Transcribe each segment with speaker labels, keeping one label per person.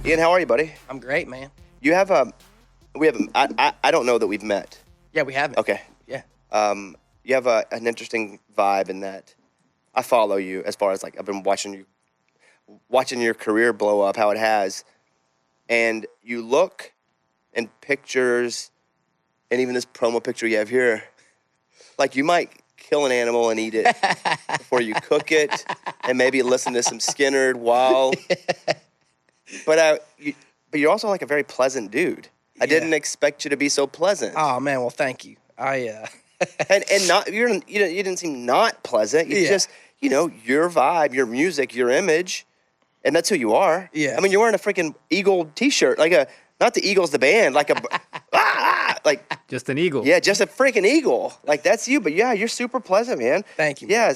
Speaker 1: Ian, how are you, buddy?
Speaker 2: I'm great, man.
Speaker 1: You have I don't know that we've met.
Speaker 2: Yeah, we haven't.
Speaker 1: Okay.
Speaker 2: Yeah.
Speaker 1: You have an interesting vibe in that I follow you as far as like I've been watching your career blow up, how it has. And you look in pictures and even this promo picture you have here, like you might kill an animal and eat it before you cook it and maybe listen to some Skynyrd while. But you're also like a very pleasant dude. I didn't expect you to be so pleasant.
Speaker 2: Oh man, well thank you. and
Speaker 1: not you didn't seem not pleasant. You just your vibe, your music, your image, and that's who you are.
Speaker 2: Yeah.
Speaker 1: I mean, you're wearing a freaking Eagle T-shirt, like not the Eagles the band, like like
Speaker 3: just an eagle.
Speaker 1: Yeah, just a freaking eagle. Like that's you. But yeah, you're super pleasant, man.
Speaker 2: Thank you.
Speaker 1: Yeah.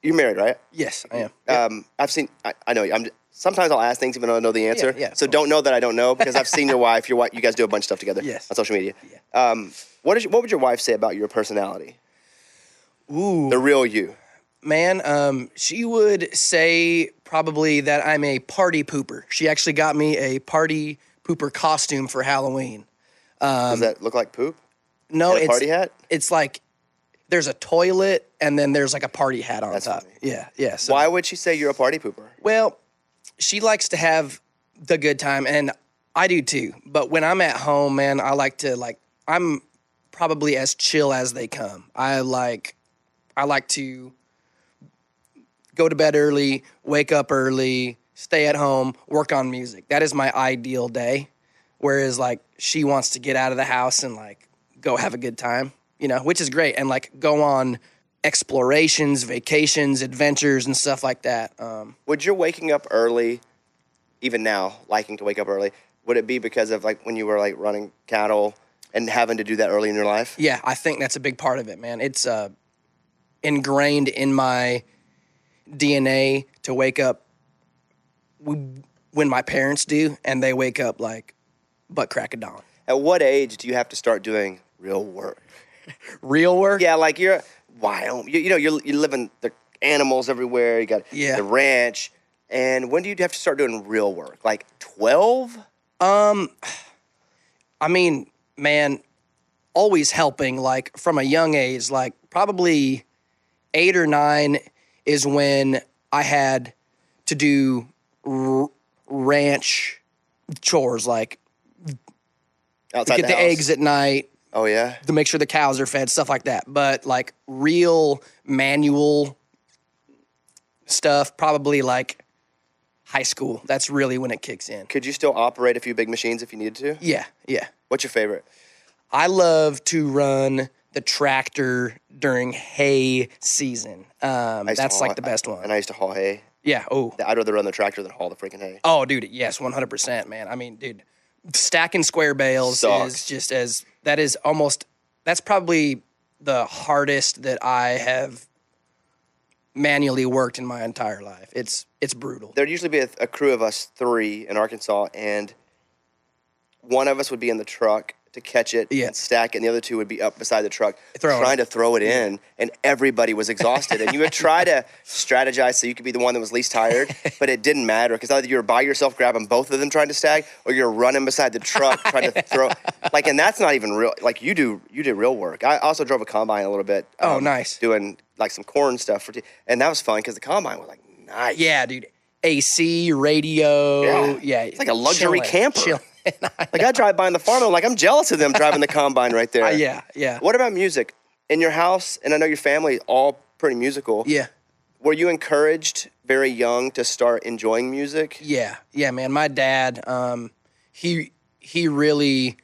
Speaker 1: You're married, right?
Speaker 2: Yes, I am.
Speaker 1: I know you. Sometimes I'll ask things even though I know the answer.
Speaker 2: Yeah,
Speaker 1: so don't know that I don't know because I've seen your wife. You guys do a bunch of stuff together.
Speaker 2: Yes.
Speaker 1: On social media.
Speaker 2: Yeah.
Speaker 1: What would your wife say about your personality?
Speaker 2: Ooh.
Speaker 1: The real you.
Speaker 2: Man, she would say probably that I'm a party pooper. She actually got me a party pooper costume for Halloween.
Speaker 1: Does that look like poop?
Speaker 2: No,
Speaker 1: it's a party hat.
Speaker 2: It's like there's a toilet and then there's like a party hat on top.
Speaker 1: Funny.
Speaker 2: Yeah. So,
Speaker 1: why would she say you're a party pooper?
Speaker 2: Well, she likes to have the good time, and I do too. But when I'm at home, man, I like to I'm probably as chill as they come. I like to go to bed early, wake up early, stay at home, work on music. That is my ideal day. Whereas like she wants to get out of the house and like go have a good time, which is great. And like go on explorations, vacations, adventures and stuff like that.
Speaker 1: Would your waking up early, even now, liking to wake up early, would it be because of like when you were like running cattle and having to do that early in your life?
Speaker 2: Yeah, I think that's a big part of it, man. It's ingrained in my DNA to wake up when my parents do, and they wake up like butt crack of dawn.
Speaker 1: At what age do you have to start doing real work?
Speaker 2: Real work?
Speaker 1: Yeah, like you're Wyoming. You live in the animals everywhere. You got the ranch. And when do you have to start doing real work? Like 12?
Speaker 2: I mean, man, always helping. Like from a young age, like probably 8 or 9 is when I had to do ranch chores, like
Speaker 1: outside
Speaker 2: get the eggs at night.
Speaker 1: Oh, yeah?
Speaker 2: To make sure the cows are fed, stuff like that. But like real manual stuff, probably like high school. That's really when it kicks in.
Speaker 1: Could you still operate a few big machines if you needed to?
Speaker 2: Yeah.
Speaker 1: What's your favorite?
Speaker 2: I love to run the tractor during hay season. That's like the best one.
Speaker 1: And I used to haul hay.
Speaker 2: Yeah. Oh,
Speaker 1: I'd rather run the tractor than haul the freaking hay.
Speaker 2: Oh, dude. Yes, 100%, man. I mean, dude, stacking square bales
Speaker 1: sucks.
Speaker 2: Is just that's probably the hardest that I have manually worked in my entire life. It's brutal.
Speaker 1: There'd usually be a crew of us 3 in Arkansas, and one of us would be in the truck to catch it and stack it, and the other 2 would be up beside the truck trying to throw it in, and everybody was exhausted. And you would try to strategize so you could be the one that was least tired, but it didn't matter because either you were by yourself grabbing both of them trying to stack, or you're running beside the truck trying to throw. Like, and that's not even real. Like you do real work. I also drove a combine a little bit.
Speaker 2: Oh, nice.
Speaker 1: Doing like some corn stuff and that was fun because the combine was like nice.
Speaker 2: Yeah, dude. AC, radio. Yeah.
Speaker 1: It's like a luxury camper. Like I drive by on the farm, I'm jealous of them driving the combine right there.
Speaker 2: Yeah.
Speaker 1: What about music? In your house, and I know your family, all pretty musical.
Speaker 2: Yeah.
Speaker 1: Were you encouraged very young to start enjoying music?
Speaker 2: Yeah, man. My dad, he really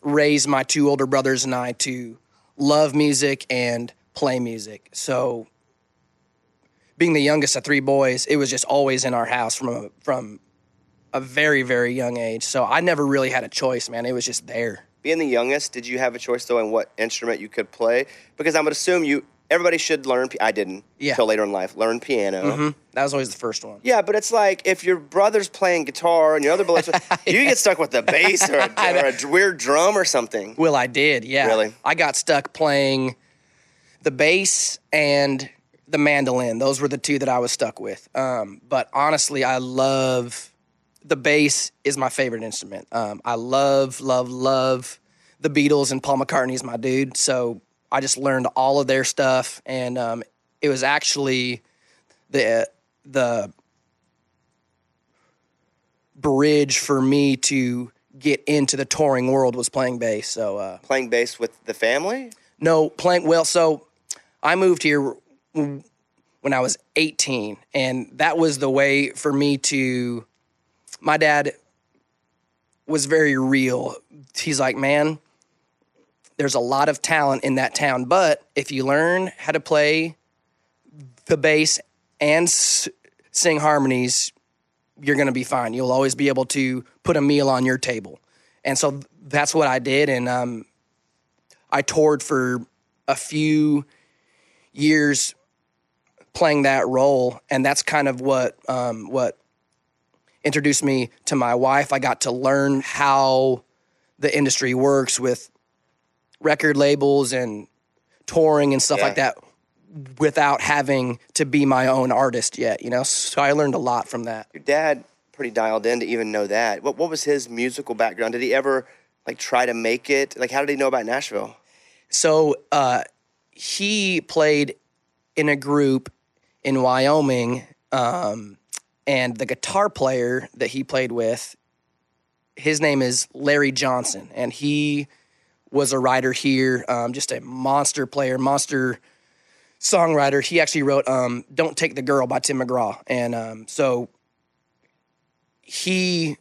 Speaker 2: raised my 2 older brothers and I to love music and play music. So being the youngest of 3 boys, it was just always in our house from a very, very young age. So I never really had a choice, man. It was just there.
Speaker 1: Being the youngest, did you have a choice, though, in what instrument you could play? Because I would assume everybody should learn. I didn't until later in life. Learn piano.
Speaker 2: Mm-hmm. That was always the first one.
Speaker 1: Yeah, but it's like if your brother's playing guitar and your other brother's you get stuck with the bass or a weird drum or something.
Speaker 2: Well, I did, yeah.
Speaker 1: Really?
Speaker 2: I got stuck playing the bass and the mandolin. Those were the two that I was stuck with. But honestly, I love the bass is my favorite instrument. I love the Beatles, and Paul McCartney is my dude. So I just learned all of their stuff, and it was actually the bridge for me to get into the touring world was playing bass. So
Speaker 1: Playing bass with the family?
Speaker 2: no, so I moved here when I was 18, and that was the way for me to. My dad was very real. He's like, man, there's a lot of talent in that town, but if you learn how to play the bass and sing harmonies, you're going to be fine. You'll always be able to put a meal on your table. And so that's what I did, and I toured for a few years playing that role, and that's kind of what introduced me to my wife. I got to learn how the industry works with record labels and touring and stuff like that without having to be my own artist yet, you know? So I learned a lot from that.
Speaker 1: Your dad pretty dialed in to even know that. What was his musical background? Did he ever like try to make it? Like, how did he know about Nashville?
Speaker 2: So he played in a group in Wyoming, and the guitar player that he played with, his name is Larry Johnson, and he was a writer here, just a monster player, monster songwriter. He actually wrote Don't Take the Girl by Tim McGraw, and so he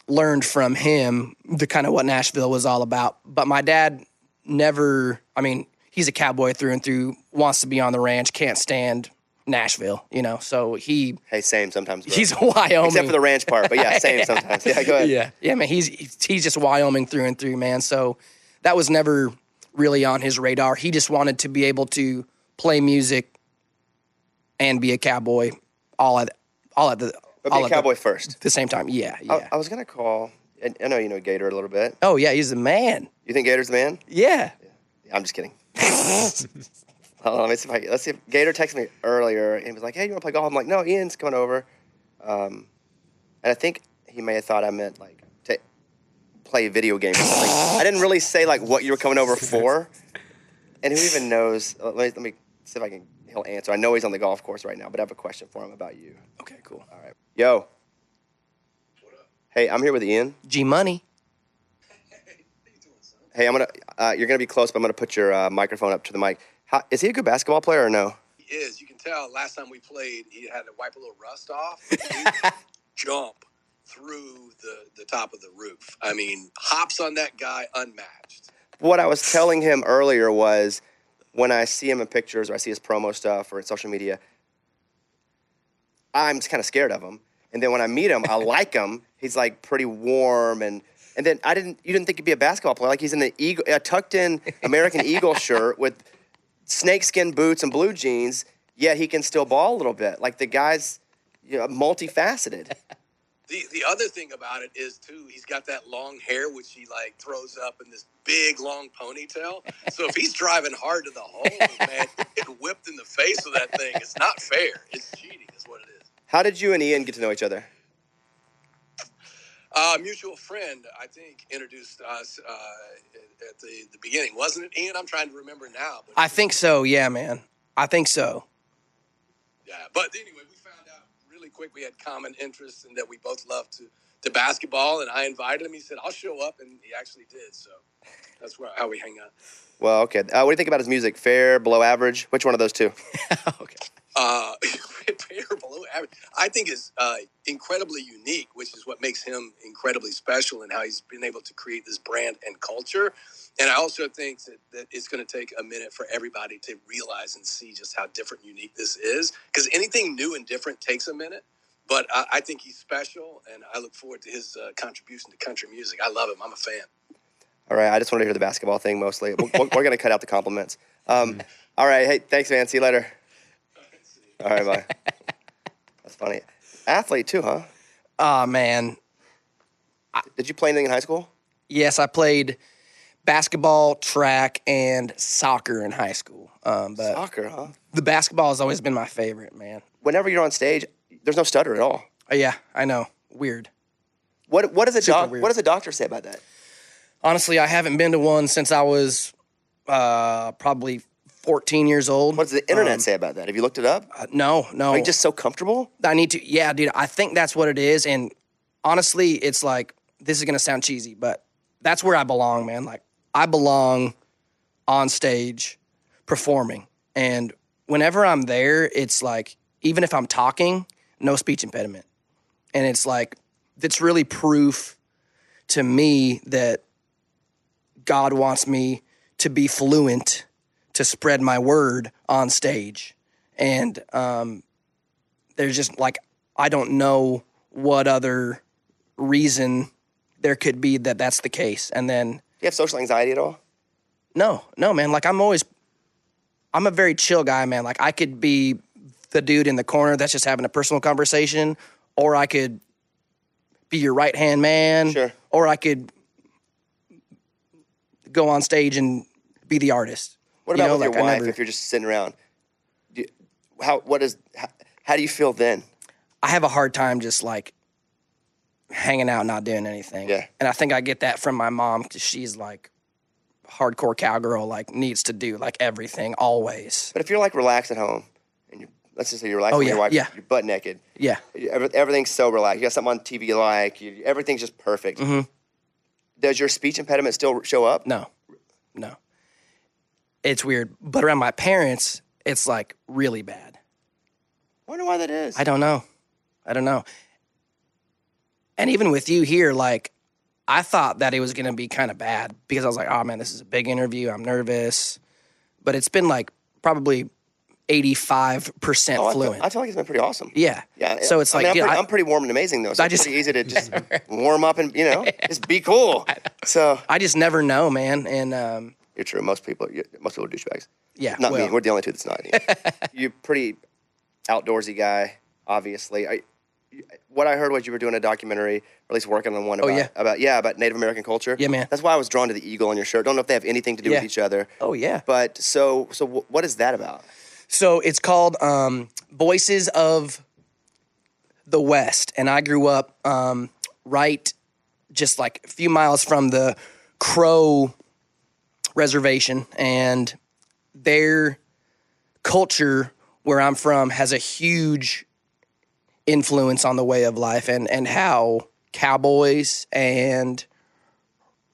Speaker 2: learned from him the kind of what Nashville was all about. But my dad never, I mean, he's a cowboy through and through, wants to be on the ranch, can't stand Nashville, you know, so he...
Speaker 1: Hey, same sometimes, bro.
Speaker 2: He's Wyoming.
Speaker 1: Except for the ranch part, but yeah, same sometimes. Yeah, go ahead.
Speaker 2: Yeah, man, he's just Wyoming through and through, man. So that was never really on his radar. He just wanted to be able to play music and be a cowboy all at the...
Speaker 1: But be a cowboy first.
Speaker 2: The same time, yeah.
Speaker 1: I was going to call... I know you know Gator a little bit.
Speaker 2: Oh, yeah, he's the man.
Speaker 1: You think Gator's the man?
Speaker 2: Yeah.
Speaker 1: I'm just kidding. Hold on, let's see if Gator texted me earlier and he was like, hey, you want to play golf? I'm like, no, Ian's coming over. And I think he may have thought I meant like to play video games or something. I didn't really say like what you were coming over for. And who even knows? Let me see if he'll answer. I know he's on the golf course right now, but I have a question for him about you.
Speaker 2: Okay, cool.
Speaker 1: All right. Yo. What up? Hey, I'm here with Ian.
Speaker 2: G Money.
Speaker 1: Hey, you're gonna be close, but I'm gonna put your microphone up to the mic. Is he a good basketball player or no?
Speaker 3: He is. You can tell last time we played, he had to wipe a little rust off. He jump through the top of the roof. I mean, hops on that guy unmatched.
Speaker 1: What I was telling him earlier was when I see him in pictures or I see his promo stuff or in social media, I'm just kind of scared of him. And then when I meet him, I like him. He's like pretty warm and then you didn't think he'd be a basketball player. Like he's in a tucked in American Eagle shirt with snakeskin boots and blue jeans, yet he can still ball a little bit. Like the guy's multifaceted.
Speaker 3: The other thing about it is, too, he's got that long hair, which he, like, throws up in this big, long ponytail. So if he's driving hard to the hole, man, get whipped in the face with that thing. It's not fair. It's cheating is what it is.
Speaker 1: How did you and Ian get to know each other?
Speaker 3: Mutual friend, I think, introduced us at the beginning. Wasn't it, Ian? I'm trying to remember now. But
Speaker 2: I think so, yeah, man. I think so.
Speaker 3: Yeah, but anyway, we found out really quick we had common interests and that we both loved to basketball, and I invited him. He said, I'll show up, and he actually did, so that's how we hang out.
Speaker 1: Well, okay. What do you think about his music? Fair, below average? Which one of those two?
Speaker 2: Okay.
Speaker 3: Fair, below average. I think is incredibly unique, which is what makes him incredibly special and how he's been able to create this brand and culture. And I also think that it's going to take a minute for everybody to realize and see just how different, unique this is. Because anything new and different takes a minute. But I think he's special, and I look forward to his contribution to country music. I love him. I'm a fan.
Speaker 1: All right. I just want to hear the basketball thing mostly. We're going to cut out the compliments. All right. Hey, thanks, man. See you later. All right, bye. That's funny. Athlete too, huh?
Speaker 2: Oh, man.
Speaker 1: Did you play anything in high school?
Speaker 2: Yes, I played basketball, track, and soccer in high school. But
Speaker 1: Soccer, huh?
Speaker 2: the basketball has always been my favorite, man.
Speaker 1: Whenever you're on stage, there's no stutter at all.
Speaker 2: Yeah, I know. Weird.
Speaker 1: What does
Speaker 2: weird.
Speaker 1: what does a doctor say about that?
Speaker 2: Honestly, I haven't been to one since I was probably 14 years old.
Speaker 1: What does the internet say about that? Have you looked it up?
Speaker 2: No.
Speaker 1: Are you just so comfortable?
Speaker 2: I need to. Yeah, dude, I think that's what it is. And honestly, it's like, this is going to sound cheesy, but that's where I belong, man. Like, I belong on stage performing. And whenever I'm there, it's like, even if I'm talking, no speech impediment. And it's like, it's really proof to me that God wants me to be fluent, to spread my word on stage. And there's just like, I don't know what other reason there could be that that's the case. And then,
Speaker 1: Do you have social anxiety at all?
Speaker 2: no, man. Like, I'm a very chill guy, man. Like, I could be the dude in the corner that's just having a personal conversation, or I could be your right-hand man,
Speaker 1: Sure.
Speaker 2: or I could go on stage and be the artist.
Speaker 1: What
Speaker 2: You
Speaker 1: about
Speaker 2: know,
Speaker 1: with your
Speaker 2: like, I
Speaker 1: wife
Speaker 2: never-
Speaker 1: if you're just sitting around? How do you feel then?
Speaker 2: I have a hard time just like hanging out, not doing anything.
Speaker 1: Yeah.
Speaker 2: And I think I get that from my mom, because she's like hardcore cowgirl, like needs to do like everything always.
Speaker 1: But if you're like relaxed at home, and let's just say you're relaxed
Speaker 2: Oh,
Speaker 1: with
Speaker 2: yeah,
Speaker 1: your wife,
Speaker 2: yeah.
Speaker 1: you're butt naked.
Speaker 2: Yeah.
Speaker 1: Everything's so relaxed. You got something on TV you like. Everything's just perfect.
Speaker 2: Mhm.
Speaker 1: Does your speech impediment still show up?
Speaker 2: No. It's weird. But around my parents, it's like really bad.
Speaker 1: I wonder why that is.
Speaker 2: I don't know. And even with you here, like, I thought that it was going to be kind of bad, because I was like, oh man, this is a big interview. I'm nervous. But it's been like probably 85%
Speaker 1: Oh,
Speaker 2: fluent.
Speaker 1: I feel like it's been pretty awesome.
Speaker 2: Yeah.
Speaker 1: Yeah.
Speaker 2: So it's
Speaker 1: I
Speaker 2: like,
Speaker 1: mean,
Speaker 2: dude,
Speaker 1: I'm pretty warm and amazing though. So
Speaker 2: I
Speaker 1: it's
Speaker 2: just-
Speaker 1: pretty easy to just warm up and just be cool. So
Speaker 2: I just never know, man. And
Speaker 1: you're true. Most people are douchebags.
Speaker 2: yeah,
Speaker 1: Not
Speaker 2: well,
Speaker 1: me. We're the only two that's not. You're pretty outdoorsy guy, obviously. What I heard was you were doing a documentary, or at least working on one about, about Native American culture.
Speaker 2: Yeah, man.
Speaker 1: That's why I was drawn to the eagle on your shirt. Don't know if they have anything to do with
Speaker 2: Yeah.
Speaker 1: each other.
Speaker 2: Oh yeah.
Speaker 1: But so what is that about?
Speaker 2: So it's called Voices of the West, and I grew up right just like a few miles from the Crow Reservation, and their culture where I'm from has a huge influence on the way of life, and how cowboys and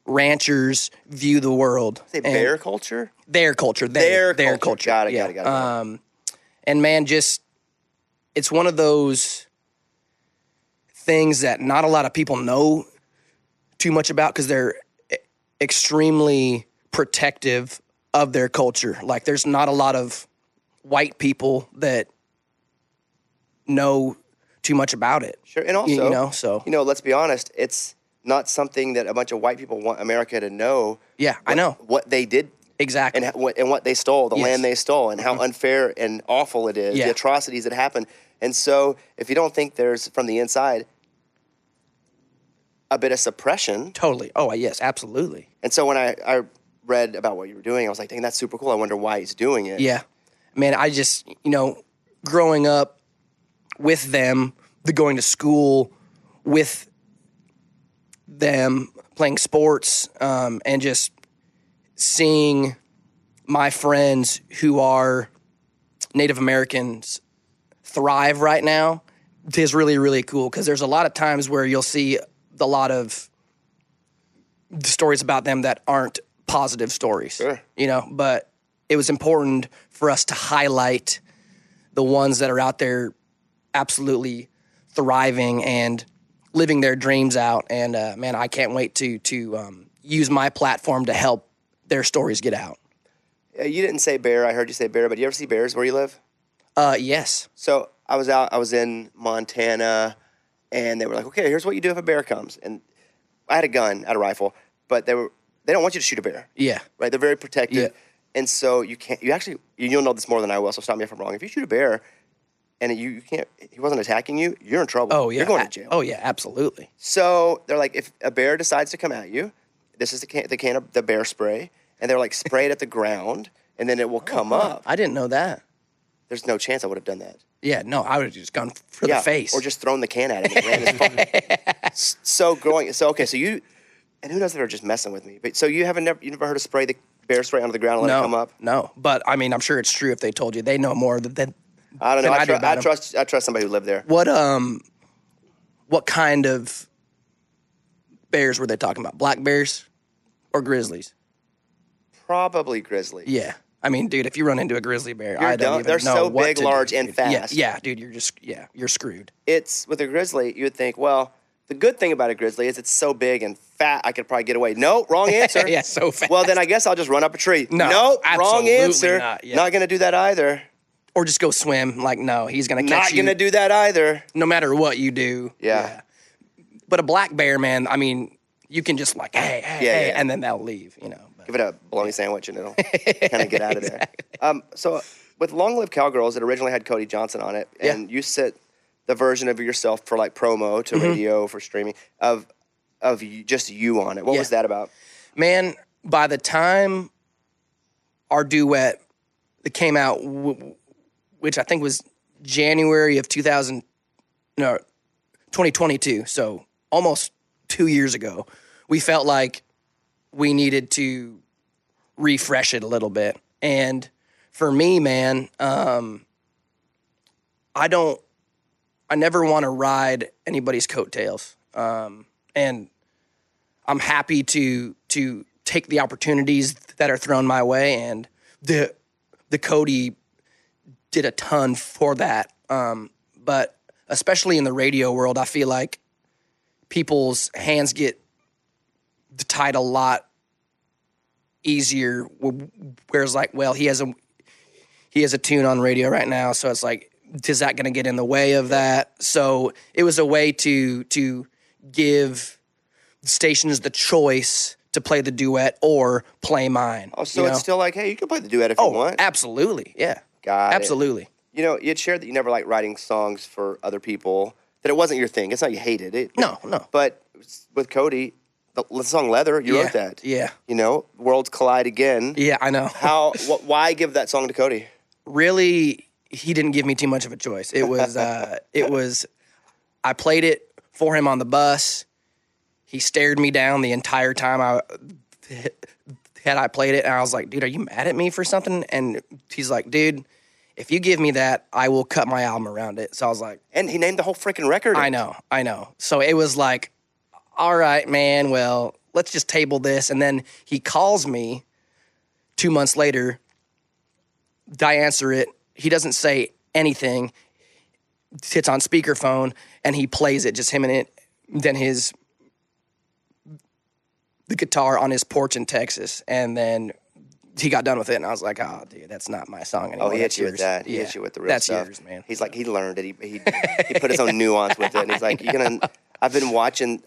Speaker 2: ranchers view the world.
Speaker 1: Say
Speaker 2: And
Speaker 1: bear culture?
Speaker 2: Their culture.
Speaker 1: Their
Speaker 2: Their
Speaker 1: culture.
Speaker 2: culture.
Speaker 1: Got it.
Speaker 2: And man, just, it's one of those things that not a lot of people know too much about, because they're extremely protective of their culture. Like, there's not a lot of white people that know too much about it.
Speaker 1: Sure. And also,
Speaker 2: so
Speaker 1: let's be honest, it's not something that a bunch of white people want America to know.
Speaker 2: yeah, I know
Speaker 1: What they did
Speaker 2: exactly.
Speaker 1: and what they stole, the
Speaker 2: Yes.
Speaker 1: land they stole, and how unfair and awful it is,
Speaker 2: Yeah.
Speaker 1: the atrocities that happen. And so if you don't think there's, from the inside, a bit of suppression.
Speaker 2: Totally. Oh, yes, absolutely.
Speaker 1: And so when I read about what you were doing, I was like, dang, that's super cool. I wonder why he's doing it.
Speaker 2: Yeah. Man, I just, growing up with them, going to school with them, playing sports, and just seeing my friends who are Native Americans thrive right now is really, really cool, because there's a lot of times where you'll see a lot of stories about them that aren't positive stories.
Speaker 1: Sure.
Speaker 2: But it was important for us to highlight the ones that are out there absolutely thriving and living their dreams out. And man, I can't wait to use my platform to help their stories get out.
Speaker 1: You didn't say bear. I heard you say bear, but do you ever see bears where you live?
Speaker 2: Yes.
Speaker 1: So I was in Montana, and they were like, okay, here's what you do if a bear comes. And I had a gun, I had a rifle, but they don't want you to shoot a bear.
Speaker 2: Yeah.
Speaker 1: Right? They're very protective.
Speaker 2: Yeah.
Speaker 1: And so you'll know this more than I will, so stop me if I'm wrong. If you shoot a bear and he wasn't attacking you, you're in trouble.
Speaker 2: Oh, yeah.
Speaker 1: You're going to jail.
Speaker 2: Oh, yeah, absolutely.
Speaker 1: So they're like, if a bear decides to come at you, this is the can of the bear spray, and they're like spray it at the ground, and then it will come up.
Speaker 2: I didn't know that.
Speaker 1: There's no chance I would have done that.
Speaker 2: Yeah, no, I would have just gone for the face.
Speaker 1: Or just thrown the can at him. And ran his so you, and who knows if they're just messing with me. But so you never heard of spray the bear spray onto the ground and let it come up?
Speaker 2: No, but I mean, I'm sure it's true if they told you. They know more than
Speaker 1: I don't know.
Speaker 2: I
Speaker 1: trust somebody who lived there.
Speaker 2: What kind of bears were they talking about? Black bears or grizzlies?
Speaker 1: Probably grizzly.
Speaker 2: Yeah. I mean, dude, if you run into a grizzly bear,
Speaker 1: You're
Speaker 2: I don't
Speaker 1: done.
Speaker 2: even
Speaker 1: They're
Speaker 2: know
Speaker 1: so
Speaker 2: what
Speaker 1: big,
Speaker 2: to
Speaker 1: large,
Speaker 2: do,
Speaker 1: and
Speaker 2: dude.
Speaker 1: fast.
Speaker 2: Yeah, dude, you're screwed.
Speaker 1: It's with a grizzly, you would think, well, the good thing about a grizzly is it's so big and fat, I could probably get away. No, wrong answer.
Speaker 2: Yeah, so fast.
Speaker 1: Well, then I guess I'll just run up a tree.
Speaker 2: No,
Speaker 1: Nope, wrong
Speaker 2: absolutely
Speaker 1: answer.
Speaker 2: not, yeah.
Speaker 1: Not going to do that either.
Speaker 2: Or just go swim. Like, no, he's going to catch you.
Speaker 1: Not going to do that either.
Speaker 2: No matter what you do.
Speaker 1: Yeah.
Speaker 2: But a black bear, man, I mean, you can just like, hey, and then they'll leave, you know. But,
Speaker 1: Give it a bologna sandwich and it'll kind of get out of there. So with Long Live Cowgirls, it originally had Cody Johnson on it, and you set the version of yourself for like promo to radio, for streaming, of just you on it. What was that about?
Speaker 2: Man, by the time our duet that came out, which I think was January of 2022, so almost 2 years ago, we felt like we needed to refresh it a little bit. And for me, man, I never want to ride anybody's coattails. And I'm happy to take the opportunities that are thrown my way. And the Cody did a ton for that. But especially in the radio world, I feel like people's hands get tied a lot easier. Whereas like, well, he has a tune on radio right now, so it's like, is that going to get in the way of that? So it was a way to give stations the choice to play the duet or play mine.
Speaker 1: Oh, so it's still like, hey, you can play the duet if you want.
Speaker 2: Absolutely, yeah.
Speaker 1: Got it.
Speaker 2: Absolutely.
Speaker 1: You know, you had shared that you never liked writing songs for other people, that it wasn't your thing. It's not you hated it.
Speaker 2: No.
Speaker 1: But with Cody, the song Leather, you wrote that.
Speaker 2: Yeah.
Speaker 1: You know, Worlds Collide Again.
Speaker 2: Yeah, I know.
Speaker 1: Why give that song to Cody?
Speaker 2: Really, he didn't give me too much of a choice. It was, I played it for him on the bus. He stared me down the entire time I played it, and I was like, dude, are you mad at me for something? And he's like, dude, if you give me that, I will cut my album around it. So I was like...
Speaker 1: And he named the whole freaking record.
Speaker 2: I know. So it was like, all right, man, well, let's just table this. And then he calls me 2 months later. I answer it. He doesn't say anything. It's on speakerphone, and he plays it, just him and it. Then the guitar on his porch in Texas, and then he got done with it, and I was like, oh, dude, that's not my song anymore.
Speaker 1: Oh, he hit you with that. He hit you with the real stuff. That's yours, man. He's like, he learned it. He put his own nuance with it, and he's like, I've been watching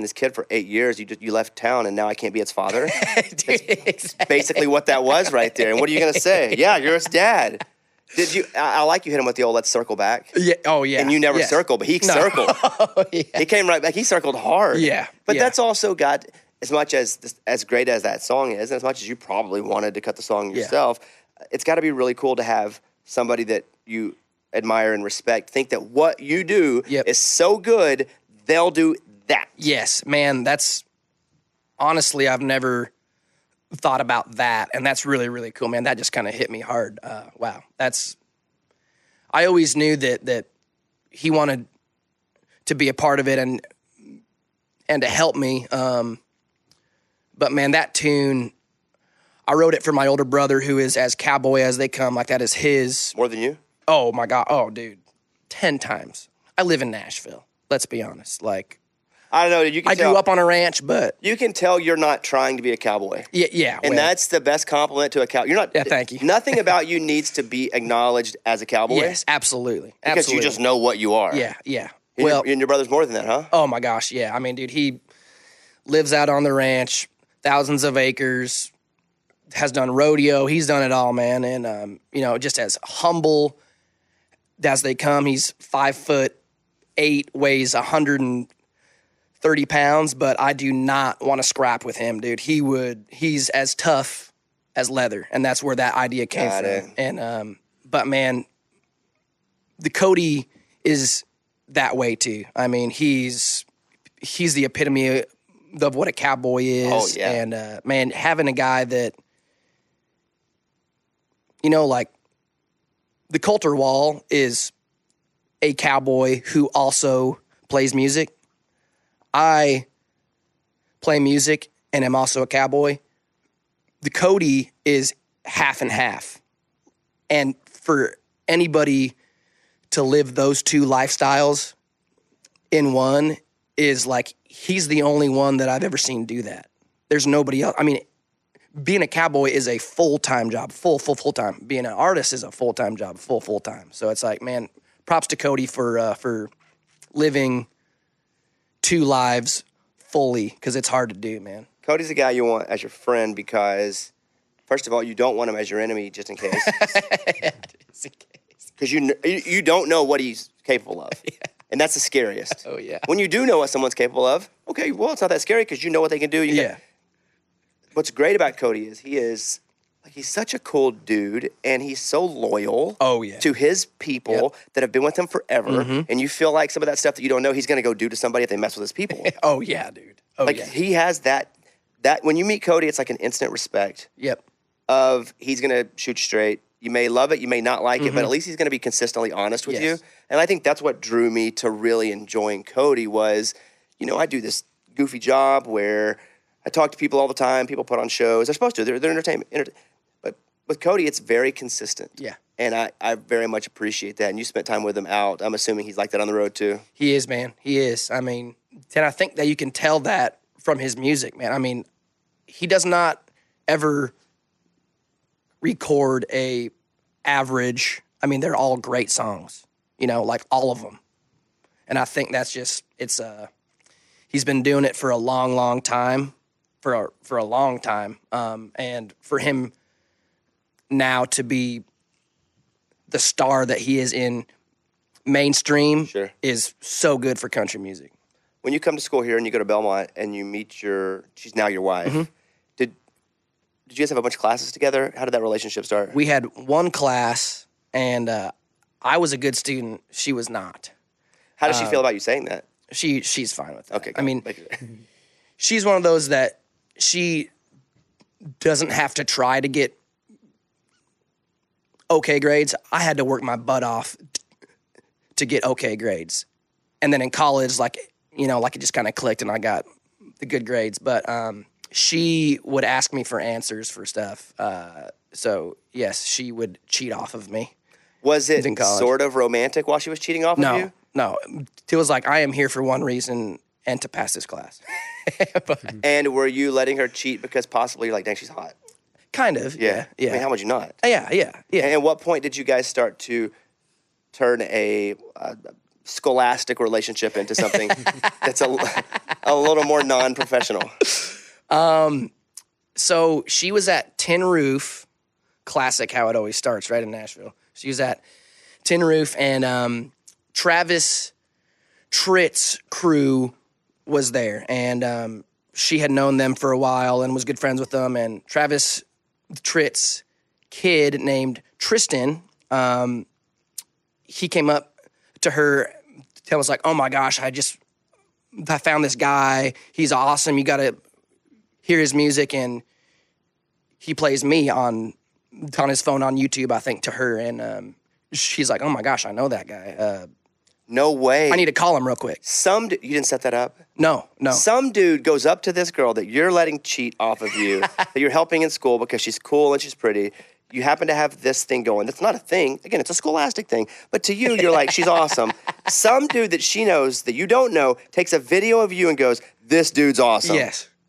Speaker 1: this kid for 8 years. You left town, and now I can't be its father.
Speaker 2: Dude,
Speaker 1: That's basically what that was right there. And what are you gonna say? Yeah, you're his dad. Did you? I like you hit him with the old "let's circle back."
Speaker 2: Yeah. Oh yeah.
Speaker 1: And you never circled, but he circled.
Speaker 2: Oh, yeah.
Speaker 1: He came right back. He circled hard.
Speaker 2: Yeah.
Speaker 1: But that's also got, as much as great as that song is, and as much as you probably wanted to cut the song yourself, it's got to be really cool to have somebody that you admire and respect think that what you do is so good, they'll do that. Yes,
Speaker 2: man. That's honestly, I've never thought about that, and that's really, really cool, man. That just kind of hit me hard. Wow. I always knew that he wanted to be a part of it and to help me. But man, that tune, I wrote it for my older brother, who is as cowboy as they come. Like, that is his.
Speaker 1: More than you?
Speaker 2: Oh my God. Oh, dude. 10 times. I live in Nashville. Let's be honest. Like,
Speaker 1: I don't know. I
Speaker 2: grew up on a ranch, but
Speaker 1: you can tell you're not trying to be a cowboy.
Speaker 2: Yeah.
Speaker 1: And that's the best compliment to a cowboy. You're not.
Speaker 2: Yeah, thank you.
Speaker 1: Nothing about you needs to be acknowledged as a cowboy.
Speaker 2: Yes, absolutely.
Speaker 1: Because you just know what you are.
Speaker 2: Yeah.
Speaker 1: And your brother's more than that, huh?
Speaker 2: Oh my gosh, yeah. I mean, dude, he lives out on the ranch, thousands of acres, has done rodeo. He's done it all, man. And just as humble as they come. He's 5'8", weighs 130 30 pounds, but I do not want to scrap with him, dude. He's as tough as leather, and that's where that idea came
Speaker 1: Got
Speaker 2: from.
Speaker 1: it.
Speaker 2: And but man, the Cody is that way too. I mean, he's the epitome of what a cowboy is.
Speaker 1: Oh, yeah.
Speaker 2: And man, having a guy that, you know, like the Coulter Wall is a cowboy who also plays music. I play music and am also a cowboy. The Cody is half and half. And for anybody to live those two lifestyles in one is like, he's the only one that I've ever seen do that. There's nobody else. I mean, being a cowboy is a full-time job, full-time. Being an artist is a full-time job, full-time. So it's like, man, props to Cody for living two lives fully, because it's hard to do, man.
Speaker 1: Cody's the guy you want as your friend because, first of all, you don't want him as your enemy just in case. Because you don't know what he's capable of. Yeah. And that's the scariest.
Speaker 2: Oh, yeah.
Speaker 1: When you do know what someone's capable of, okay, well, it's not that scary because you know what they can do. What's great about Cody is he's such a cool dude, and he's so loyal to his people that have been with him forever. Mm-hmm. And you feel like some of that stuff that you don't know he's going to go do to somebody if they mess with his people.
Speaker 2: Oh, yeah, dude. Oh,
Speaker 1: like, he has that when you meet Cody, it's like an instant respect.
Speaker 2: Yep.
Speaker 1: Of he's going to shoot straight. You may love it, you may not like it, but at least he's going to be consistently honest with you. And I think that's what drew me to really enjoying Cody was, you know, I do this goofy job where I talk to people all the time. People put on shows. They're supposed to. They're entertainment. But with Cody, it's very consistent.
Speaker 2: Yeah.
Speaker 1: And I very much appreciate that. And you spent time with him out. I'm assuming he's like that on the road too.
Speaker 2: He is, man. He is. I mean, and I think that you can tell that from his music, man. I mean, he does not ever record a average. I mean, they're all great songs, you know, like all of them. And I think that's just, he's been doing it for a long time, for a long time. And for him now to be the star that he is in mainstream is so good for country music.
Speaker 1: When you come to school here and you go to Belmont and you meet she's now your wife, did you guys have a bunch of classes together? How did that relationship start?
Speaker 2: We had one class, and I was a good student. She was not.
Speaker 1: How does she feel about you saying that?
Speaker 2: She's fine with that.
Speaker 1: Okay.
Speaker 2: I mean, she's one of those that she doesn't have to try to get okay grades. I had to work my butt off to get okay grades. And then in college, like, you know, like it just kind of clicked and I got the good grades. But she would ask me for answers for stuff. So, yes, she would cheat off of me.
Speaker 1: Was it sort of romantic while she was cheating off of you?
Speaker 2: No. It was like, I am here for one reason, and to pass this class.
Speaker 1: And were you letting her cheat because possibly you're like, dang, she's hot?
Speaker 2: Kind of, yeah.
Speaker 1: I mean, how would you not?
Speaker 2: Yeah.
Speaker 1: And at what point did you guys start to turn a scholastic relationship into something that's a little more non-professional?
Speaker 2: So she was at Tin Roof, classic how it always starts, right, in Nashville. She was at Tin Roof, and Travis Tritt's crew was there, and she had known them for a while and was good friends with them, and Travis Tritt's kid named Tristan, he came up to her, tell us like, oh my gosh, I found this guy, he's awesome, you gotta hear his music, and he plays me on his phone on YouTube, I think, to her, and she's like, oh my gosh, I know that guy.
Speaker 1: No way.
Speaker 2: I need to call him real quick.
Speaker 1: You didn't set that up?
Speaker 2: No.
Speaker 1: Some dude goes up to this girl that you're letting cheat off of you, that you're helping in school because she's cool and she's pretty. You happen to have this thing going. That's not a thing. Again, it's a scholastic thing. But to you, you're like, she's awesome. Some dude that she knows that you don't know takes a video of you and goes, this dude's awesome.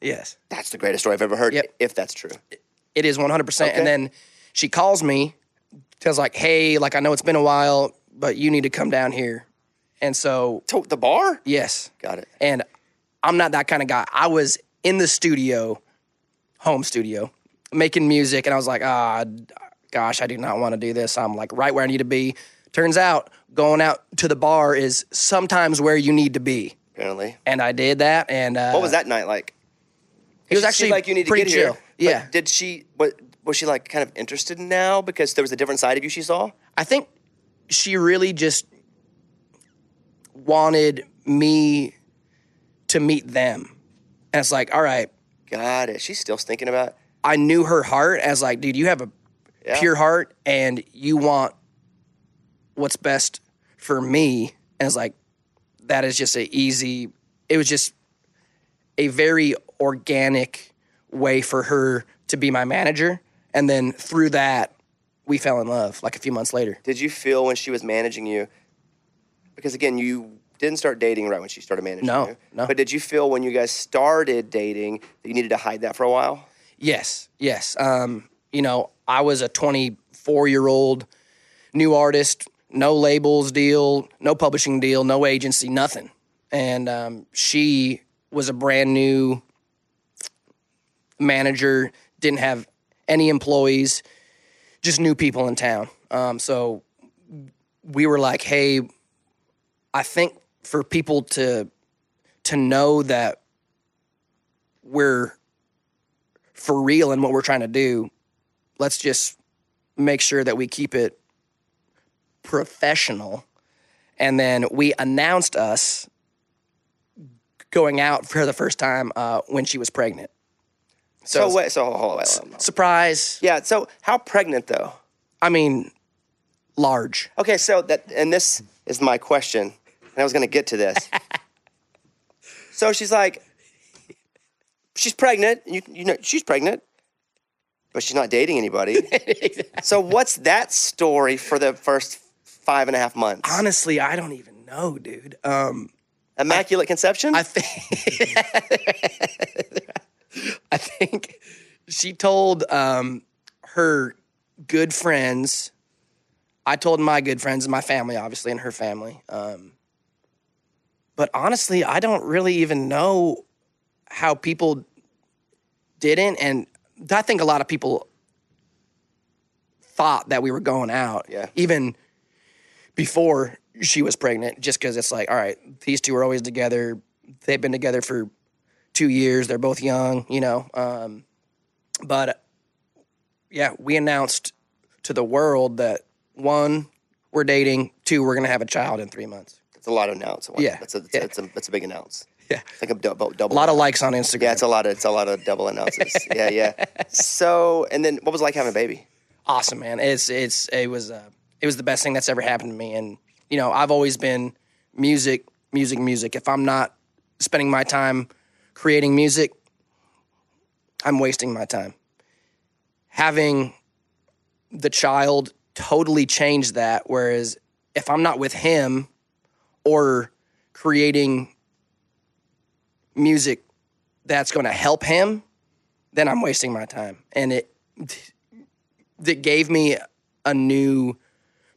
Speaker 2: Yes.
Speaker 1: That's the greatest story I've ever heard, if that's true.
Speaker 2: It is 100%. Okay. And then she calls me, tells like, hey, like, I know it's been a while, but you need to come down here. And so...
Speaker 1: To the bar?
Speaker 2: Yes.
Speaker 1: Got it.
Speaker 2: And I'm not that kind of guy. I was in the studio, home studio, making music, and I was like, gosh, I do not want to do this. I'm like right where I need to be. Turns out going out to the bar is sometimes where you need to be.
Speaker 1: apparently.
Speaker 2: And I did that. And
Speaker 1: What was that night like?
Speaker 2: It was
Speaker 1: She
Speaker 2: actually
Speaker 1: like, you need to
Speaker 2: pretty
Speaker 1: get
Speaker 2: chill.
Speaker 1: here.
Speaker 2: Yeah.
Speaker 1: But did she? Was she like kind of interested now because there was a different side of you she saw?
Speaker 2: I think she really just wanted me to meet them. And it's like, all right,
Speaker 1: Got it. She's still thinking about.
Speaker 2: I knew her heart as like, dude, you have a pure heart and you want what's best for me. And it's like, that is just it was just a very organic way for her to be my manager. And then through that, we fell in love like a few months later.
Speaker 1: Did you feel when she was managing you? Because again, you didn't start dating right when she started managing you.
Speaker 2: No.
Speaker 1: But did you feel when you guys started dating that you needed to hide that for a while?
Speaker 2: Yes. You know, I was a 24-year-old new artist, no labels deal, no publishing deal, no agency, nothing. And she was a brand new manager, didn't have any employees, just new people in town. So we were like, hey, I think for people to know that we're for real in what we're trying to do, let's just make sure that we keep it professional. And then we announced us going out for the first time when she was pregnant.
Speaker 1: So hold on, wait.
Speaker 2: Surprise.
Speaker 1: Yeah. So how pregnant though?
Speaker 2: I mean, large.
Speaker 1: Okay. So this is my question, and I was going to get to this. So she's like, she's pregnant. You know, she's pregnant, but she's not dating anybody. So what's that story for the first 5.5 months?
Speaker 2: Honestly, I don't even know, dude.
Speaker 1: Immaculate conception?
Speaker 2: I think she told her good friends. I told my good friends and my family, obviously, and her family. But honestly, I don't really even know how people didn't. And I think a lot of people thought that we were going out.
Speaker 1: Yeah.
Speaker 2: Even before she was pregnant, just because it's like, all right, these two are always together. They've been together for 2 years. They're both young, you know. But yeah, we announced to the world that 1, we're dating, 2, we're going to have a child in 3 months.
Speaker 1: It's a lot of announce.
Speaker 2: Yeah.
Speaker 1: That's a big announce.
Speaker 2: Yeah.
Speaker 1: It's like a double.
Speaker 2: A lot of likes on Instagram.
Speaker 1: Yeah, it's a lot of double announces. Yeah. So, and then what was it like having a baby?
Speaker 2: Awesome, man. It was the best thing that's ever happened to me. And you know, I've always been music. If I'm not spending my time creating music, I'm wasting my time. Having the child totally changed that. Whereas if I'm not with him or creating music that's going to help him, then I'm wasting my time. And it gave me a new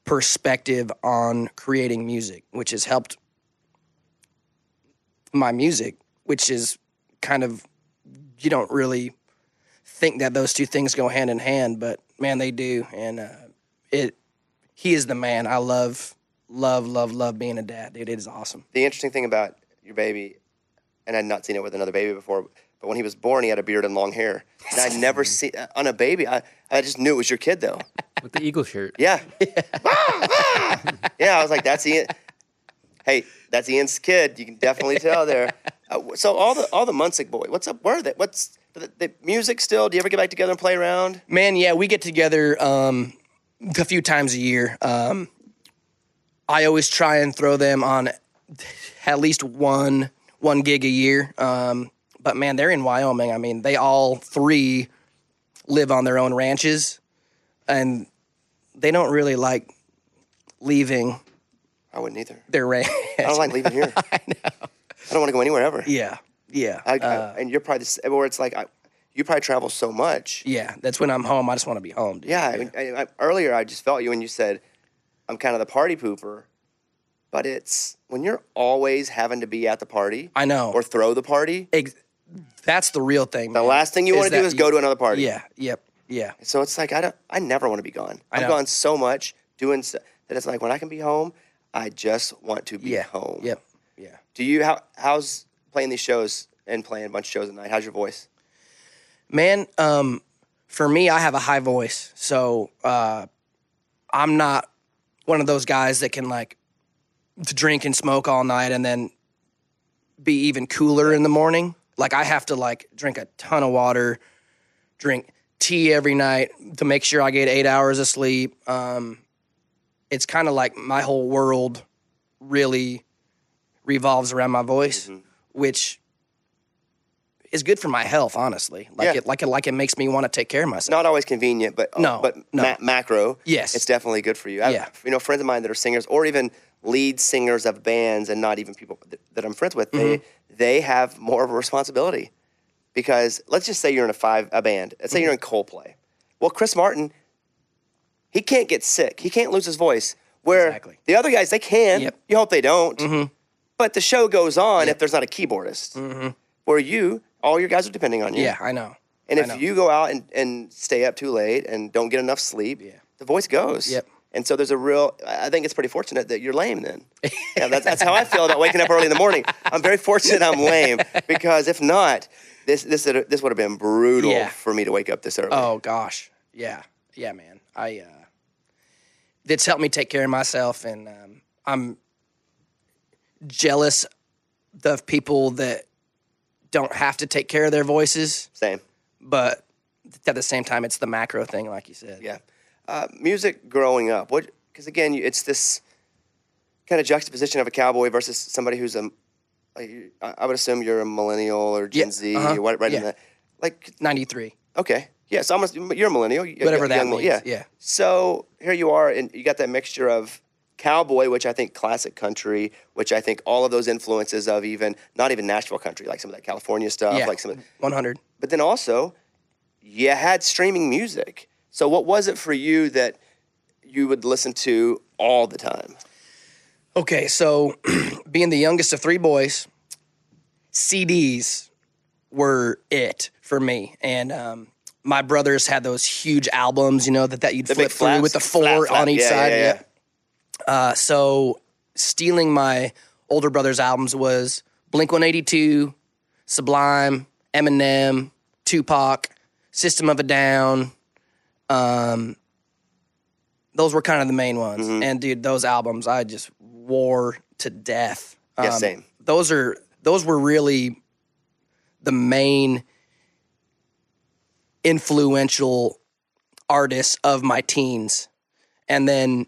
Speaker 2: perspective on creating music, which has helped my music, which is kind of, you don't really think that those two things go hand in hand, but man, they do. And he is the man. I love being a dad, dude. It is awesome.
Speaker 1: The interesting thing about your baby, and I'd not seen it with another baby before, but when he was born, he had a beard and long hair. And I'd never seen, on a baby, I just knew it was your kid, though.
Speaker 4: With the eagle shirt.
Speaker 1: Yeah. Yeah, I was like, that's Ian. Hey, that's Ian's kid. You can definitely tell there. So all the Munsick boys, what's up? Where are they? What's the music still? Do you ever get back together and play around?
Speaker 2: Man, yeah, we get together a few times a year. I always try and throw them on at least one gig a year. But man, they're in Wyoming. I mean, they all 3 live on their own ranches, and they don't really like leaving
Speaker 1: I wouldn't either.
Speaker 2: their ranch.
Speaker 1: I don't like leaving here.
Speaker 2: I know.
Speaker 1: I don't want to go anywhere ever.
Speaker 2: Yeah.
Speaker 1: And you're probably where it's like you probably travel so much.
Speaker 2: Yeah, that's when I'm home. I just want to be home, dude.
Speaker 1: Yeah. I mean, earlier I just felt you when you said I'm kind of the party pooper, but it's when you're always having to be at the party.
Speaker 2: I know.
Speaker 1: Or throw the party.
Speaker 2: That's the real thing,
Speaker 1: The
Speaker 2: man.
Speaker 1: last thing you want to do is go to another party.
Speaker 2: Yeah, yep, yeah.
Speaker 1: So it's like I never want to be gone.
Speaker 2: I
Speaker 1: I've
Speaker 2: know.
Speaker 1: gone so much doing that it's like when I can be home, I just want to be home.
Speaker 2: Yep.
Speaker 1: How's playing these shows and playing a bunch of shows at night? How's your voice?
Speaker 2: Man, for me, I have a high voice, so I'm not one of those guys that can like drink and smoke all night and then be even cooler in the morning. Like I have to like drink a ton of water, drink tea every night to make sure I get 8 hours of sleep. It's kind of like my whole world really revolves around my voice, which is good for my health, honestly. It makes me want to take care of myself.
Speaker 1: Not always convenient, but macro.
Speaker 2: Yes,
Speaker 1: it's definitely good for you. Friends of mine that are singers or even lead singers of bands, and not even people that I'm friends with, they have more of a responsibility because let's just say you're in a band. Let's say you're in Coldplay. Well, Chris Martin, he can't get sick. He can't lose his voice. Where the other guys, they can. Yep. You hope they don't. But the show goes on if there's not a keyboardist. Where all your guys are depending on you.
Speaker 2: Yeah, I know.
Speaker 1: And if you go out and stay up too late and don't get enough sleep, the voice goes.
Speaker 2: Yep.
Speaker 1: And so I think it's pretty fortunate that you're lame then. Yeah, that's how I feel about waking up early in the morning. I'm very fortunate I'm lame because if not, this would have been brutal for me to wake up this early.
Speaker 2: Oh, gosh. Yeah. Yeah, man. It's helped me take care of myself, and I'm jealous of people that don't have to take care of their voices.
Speaker 1: Same.
Speaker 2: But at the same time, it's the macro thing, like you said.
Speaker 1: Yeah. Music growing up, because again, it's this kind of juxtaposition of a cowboy versus somebody who's I would assume you're a millennial or Gen Z, right in that. Like
Speaker 2: 93.
Speaker 1: Okay. Yeah, so you're a millennial.
Speaker 2: Whatever that means. Yeah.
Speaker 1: So here you are, and you got that mixture of cowboy, which I think classic country, which I think all of those influences of not even Nashville country, like some of that California stuff, like some of
Speaker 2: 100.
Speaker 1: But then also, you had streaming music. So what was it for you that you would listen to all the time?
Speaker 2: Okay, so being the youngest of three boys, CDs were it for me. And my brothers had those huge albums, that you'd flip through with the four on each side. Yeah. So stealing my older brother's albums was Blink-182, Sublime, Eminem, Tupac, System of a Down. Those were kind of the main ones. And dude, those albums I just wore to death.
Speaker 1: Same.
Speaker 2: Those were really the main influential artists of my teens. And then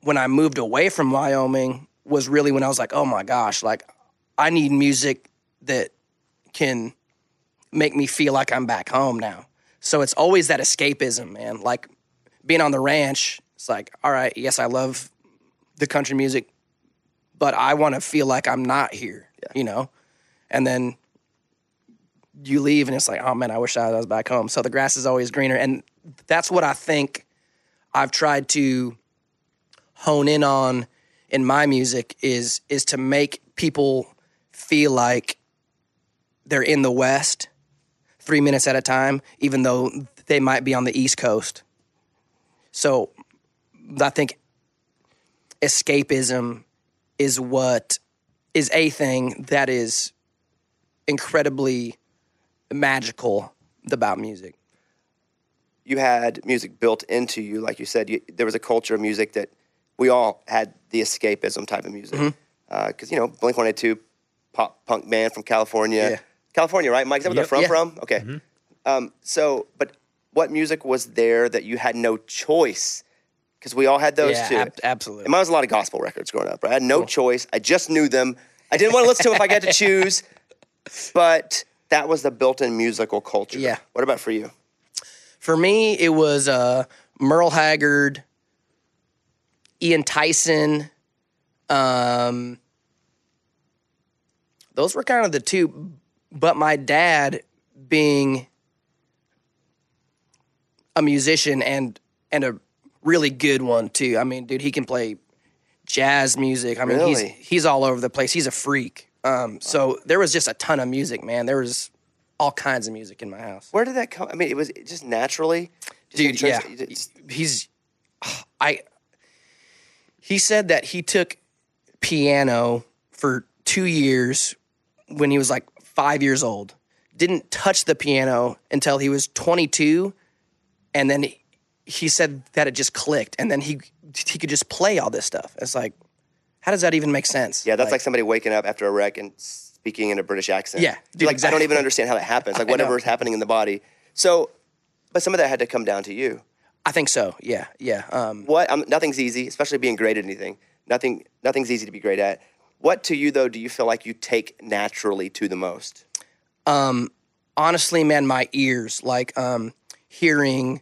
Speaker 2: when I moved away from Wyoming was really when I was like, oh my gosh, like I need music that can make me feel like I'm back home now. So it's always that escapism, man. Like being on the ranch, it's like, all right, yes, I love the country music, but I want to feel like I'm not here, And then you leave and it's like, oh man, I wish I was back home. So the grass is always greener. And that's what I think I've tried to hone in on in my music is to make people feel like they're in the West 3 minutes at a time, even though they might be on the East Coast. So I think escapism is what is a thing that is incredibly magical about music.
Speaker 1: You had music built into you, like you said. There was a culture of music that we all had the escapism type of music. Because, Blink-182, pop punk band from California. Yeah. California, right, Mike? Is that where they're from? Okay. But what music was there that you had no choice? Because we all had those too.
Speaker 2: Absolutely.
Speaker 1: And mine was a lot of gospel records growing up. Right? I had no choice. I just knew them. I didn't want to listen to them if I got to choose. But that was the built-in musical culture.
Speaker 2: Yeah.
Speaker 1: What about for you?
Speaker 2: For me, it was Merle Haggard, Ian Tyson. Those were kind of the two. But my dad, being a musician and a really good one too. I mean, dude, he can play jazz music. I mean,
Speaker 1: really?
Speaker 2: he's all over the place. He's a freak. So there was just a ton of music, man. There was all kinds of music in my house.
Speaker 1: Where did that come? I mean, it was just naturally.
Speaker 2: Dude, yeah. He said that he took piano for 2 years when he was like 5 years old. Didn't touch the piano until he was 22, and then he said that it just clicked, and then he could just play all this stuff. It's like, how does that even make sense?
Speaker 1: Yeah, that's like somebody waking up after a wreck and speaking in a British accent.
Speaker 2: Yeah, dude,
Speaker 1: like,
Speaker 2: exactly.
Speaker 1: I don't even understand how that happens. Like, whatever is happening in the body. So, but some of that had to come down to you.
Speaker 2: I think so. Yeah.
Speaker 1: Nothing's easy, especially being great at anything. Nothing's easy to be great at. What to you, though, do you feel like you take naturally to the most?
Speaker 2: Honestly, man, my ears, like hearing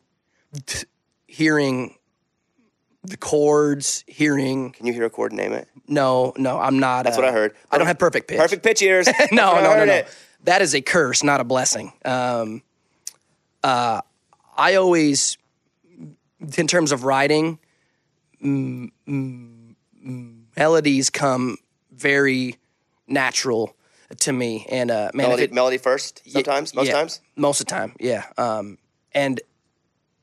Speaker 2: the chords, hearing.
Speaker 1: Can you hear a chord and name it?
Speaker 2: No, I'm not.
Speaker 1: That's what I heard.
Speaker 2: I don't have perfect pitch.
Speaker 1: Perfect pitch ears.
Speaker 2: No. That is a curse, not a blessing. I always, in terms of writing, melodies come very natural to me. And
Speaker 1: melody first sometimes, most times?
Speaker 2: Most of the time, yeah. And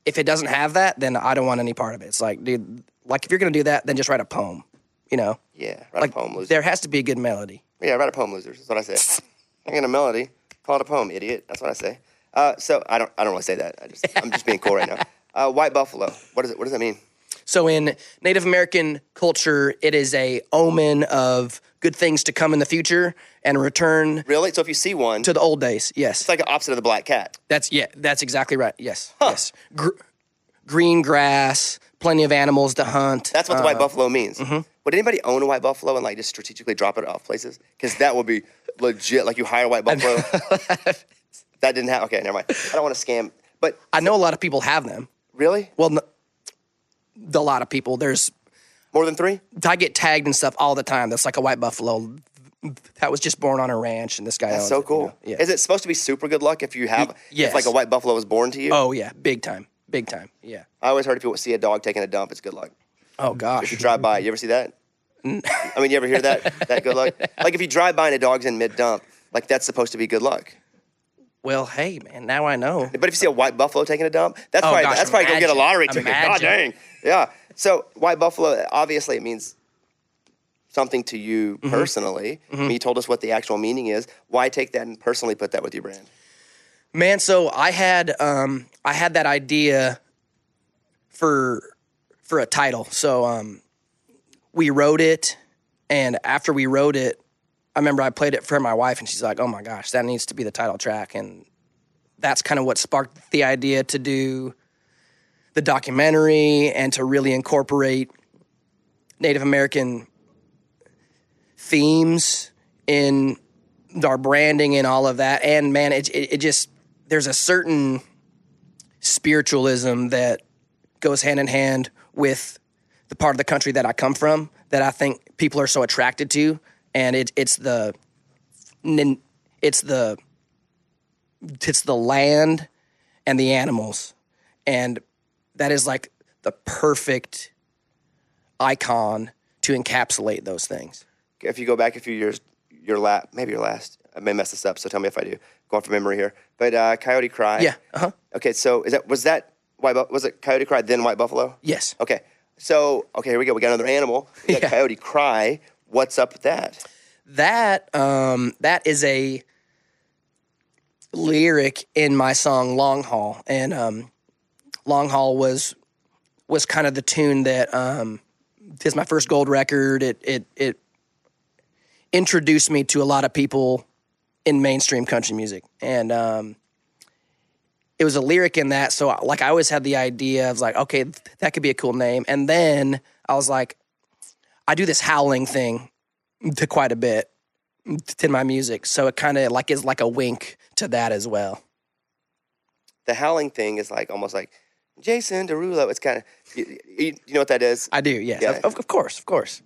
Speaker 2: if it doesn't have that, then I don't want any part of it. It's like, dude, like if you're going to do that, then just write a poem, you know?
Speaker 1: Yeah, write a poem, loser.
Speaker 2: There has to be a good melody.
Speaker 1: Yeah, write a poem, losers. That's what I say. I get a melody, call it a poem, idiot. That's what I say. So I don't really say that. I'm just being cool right now. White buffalo. What does that mean?
Speaker 2: So in Native American culture, it is a omen of good things to come in the future and a return.
Speaker 1: Really? So if you see one
Speaker 2: to the old days, yes.
Speaker 1: It's like the opposite of the black cat.
Speaker 2: That's exactly right. Yes. Yes. Green grass, plenty of animals to hunt.
Speaker 1: That's what the white buffalo means. Mm-hmm. Would anybody own a white buffalo and like just strategically drop it off places? Because that would be legit. Like you hire a white buffalo. That didn't happen. Okay, never mind. I don't want to scam, but
Speaker 2: I know a lot of people have them.
Speaker 1: Really?
Speaker 2: Well, a lot of people. There's
Speaker 1: more than 3.
Speaker 2: I get tagged and stuff all the time. That's like a white buffalo that was just born on a ranch, and this guy owns
Speaker 1: so
Speaker 2: it,
Speaker 1: cool.
Speaker 2: You know? Yeah.
Speaker 1: Is it supposed to be super good luck if you have
Speaker 2: Yes.
Speaker 1: if like a white buffalo was born to you?
Speaker 2: Oh yeah, big time. Yeah.
Speaker 1: I always heard if you see a dog taking a dump, it's good luck.
Speaker 2: Oh gosh.
Speaker 1: If you drive by, you ever see that? I mean, you ever hear that good luck? Like if you drive by and a dog's in mid dump, like that's supposed to be good luck.
Speaker 2: Well, hey man, now I know.
Speaker 1: But if you see a white buffalo taking a dump, that's probably gonna get a lottery ticket. God dang. Yeah. So white buffalo, obviously it means something to you personally. Mm-hmm. I mean, you told us what the actual meaning is. Why take that and personally put that with your brand?
Speaker 2: Man, so I had that idea for a title. So we wrote it, and after we wrote it, I remember I played it for my wife, and she's like, "Oh my gosh, that needs to be the title track." And that's kind of what sparked the idea to do the documentary and to really incorporate Native American themes in our branding and all of that. And man, it just, there's a certain spiritualism that goes hand in hand with the part of the country that I come from that I think people are so attracted to. And it's the land and the animals. And that is like the perfect icon to encapsulate those things.
Speaker 1: If you go back a few years, maybe your last, I may mess this up, so tell me if I do. Going from memory here. But Coyote Cry.
Speaker 2: Yeah. Uh-huh.
Speaker 1: Okay, so was it Coyote Cry then White Buffalo?
Speaker 2: Yes.
Speaker 1: Okay. So, here we go. We got another animal. We got Coyote Cry. What's up with that?
Speaker 2: That is a lyric in my song Long Haul. And Long Haul was kind of the tune that is my first gold record. It introduced me to a lot of people in mainstream country music. And it was a lyric in that. So like I always had the idea of like, okay, that could be a cool name. And then I was like, I do this howling thing to quite a bit to my music. So it kind of like is like a wink to that as well.
Speaker 1: The howling thing is like almost like Jason Derulo. It's kind of, you know what that is?
Speaker 2: I do, yes. Yeah. Of course.
Speaker 1: Just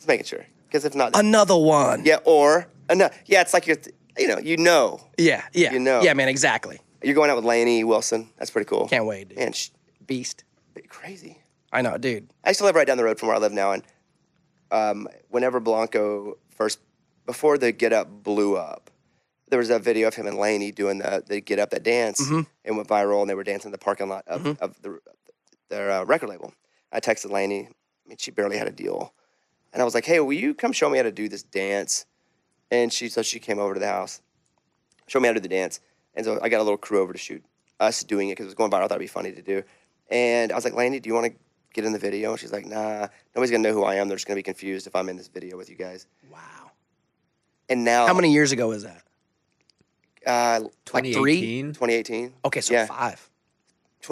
Speaker 1: making sure. Because if not...
Speaker 2: Another one.
Speaker 1: Yeah, or... Yeah, it's like you're... You know.
Speaker 2: Yeah.
Speaker 1: You know.
Speaker 2: Yeah, man, exactly.
Speaker 1: You're going out with Lainey Wilson. That's pretty cool.
Speaker 2: Can't wait, dude.
Speaker 1: Man,
Speaker 2: beast.
Speaker 1: Crazy.
Speaker 2: I know, dude.
Speaker 1: I used to live right down the road from where I live now, and whenever Blanco first... Before the Get Up blew up, there was a video of him and Lainey doing the Get Up, that dance, and went viral, and they were dancing in the parking lot of their record label. I texted Lainey. I mean, she barely had a deal. And I was like, hey, will you come show me how to do this dance? And she came over to the house, showed me how to do the dance. And so I got a little crew over to shoot us doing it because it was going viral. I thought it'd be funny to do. And I was like, Laney, do you want to get in the video? And she's like, nah, nobody's going to know who I am. They're just going to be confused if I'm in this video with you guys.
Speaker 2: Wow.
Speaker 1: And now...
Speaker 2: How many years ago was that?
Speaker 1: Like
Speaker 4: 2018?
Speaker 1: 2018.
Speaker 2: Okay, so
Speaker 1: yeah.
Speaker 2: 5.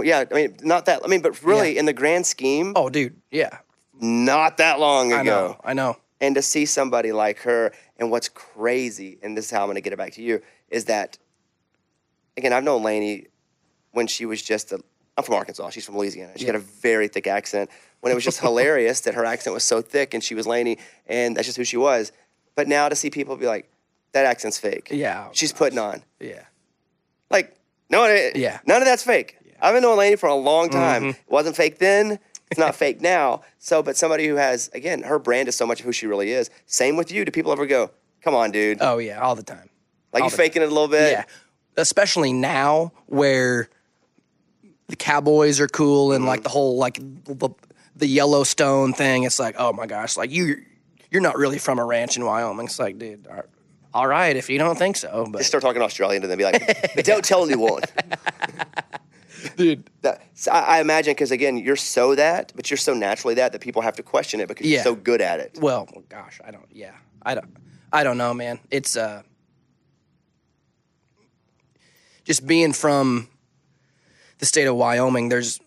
Speaker 1: Yeah, I mean, not that... I mean, but really, in the grand scheme...
Speaker 2: Oh, dude, yeah.
Speaker 1: Not that long ago.
Speaker 2: I know.
Speaker 1: And to see somebody like her, and what's crazy, and this is how I'm going to get it back to you, is that, again, I've known Laney when she was just I'm from Arkansas. She's from Louisiana. She got a very thick accent. When it was just hilarious that her accent was so thick and she was Laney, and that's just who she was. But now to see people be like, that accent's fake.
Speaker 2: Yeah.
Speaker 1: She's putting on.
Speaker 2: Yeah.
Speaker 1: Like, no, none of that's fake. Yeah. I've been knowing Laney for a long time. It wasn't fake then. It's not fake now. So, but somebody who has, again, her brand is so much of who she really is. Same with you. Do people ever go, come on, dude?
Speaker 2: Oh, yeah, all the time.
Speaker 1: Like you faking it a little bit?
Speaker 2: Yeah. Especially now where the Cowboys are cool and like the whole, like the Yellowstone thing. It's like, oh my gosh, like you're not really from a ranch in Wyoming. It's like, dude, all right, if you don't think so. But
Speaker 1: just start talking Australian and then be like, but don't tell anyone.
Speaker 2: Dude.
Speaker 1: So I imagine, because again, you're so that, but you're so naturally that people have to question it because you're so good at it.
Speaker 2: Well, gosh, I don't know, man. It's just being from the state of Wyoming. There's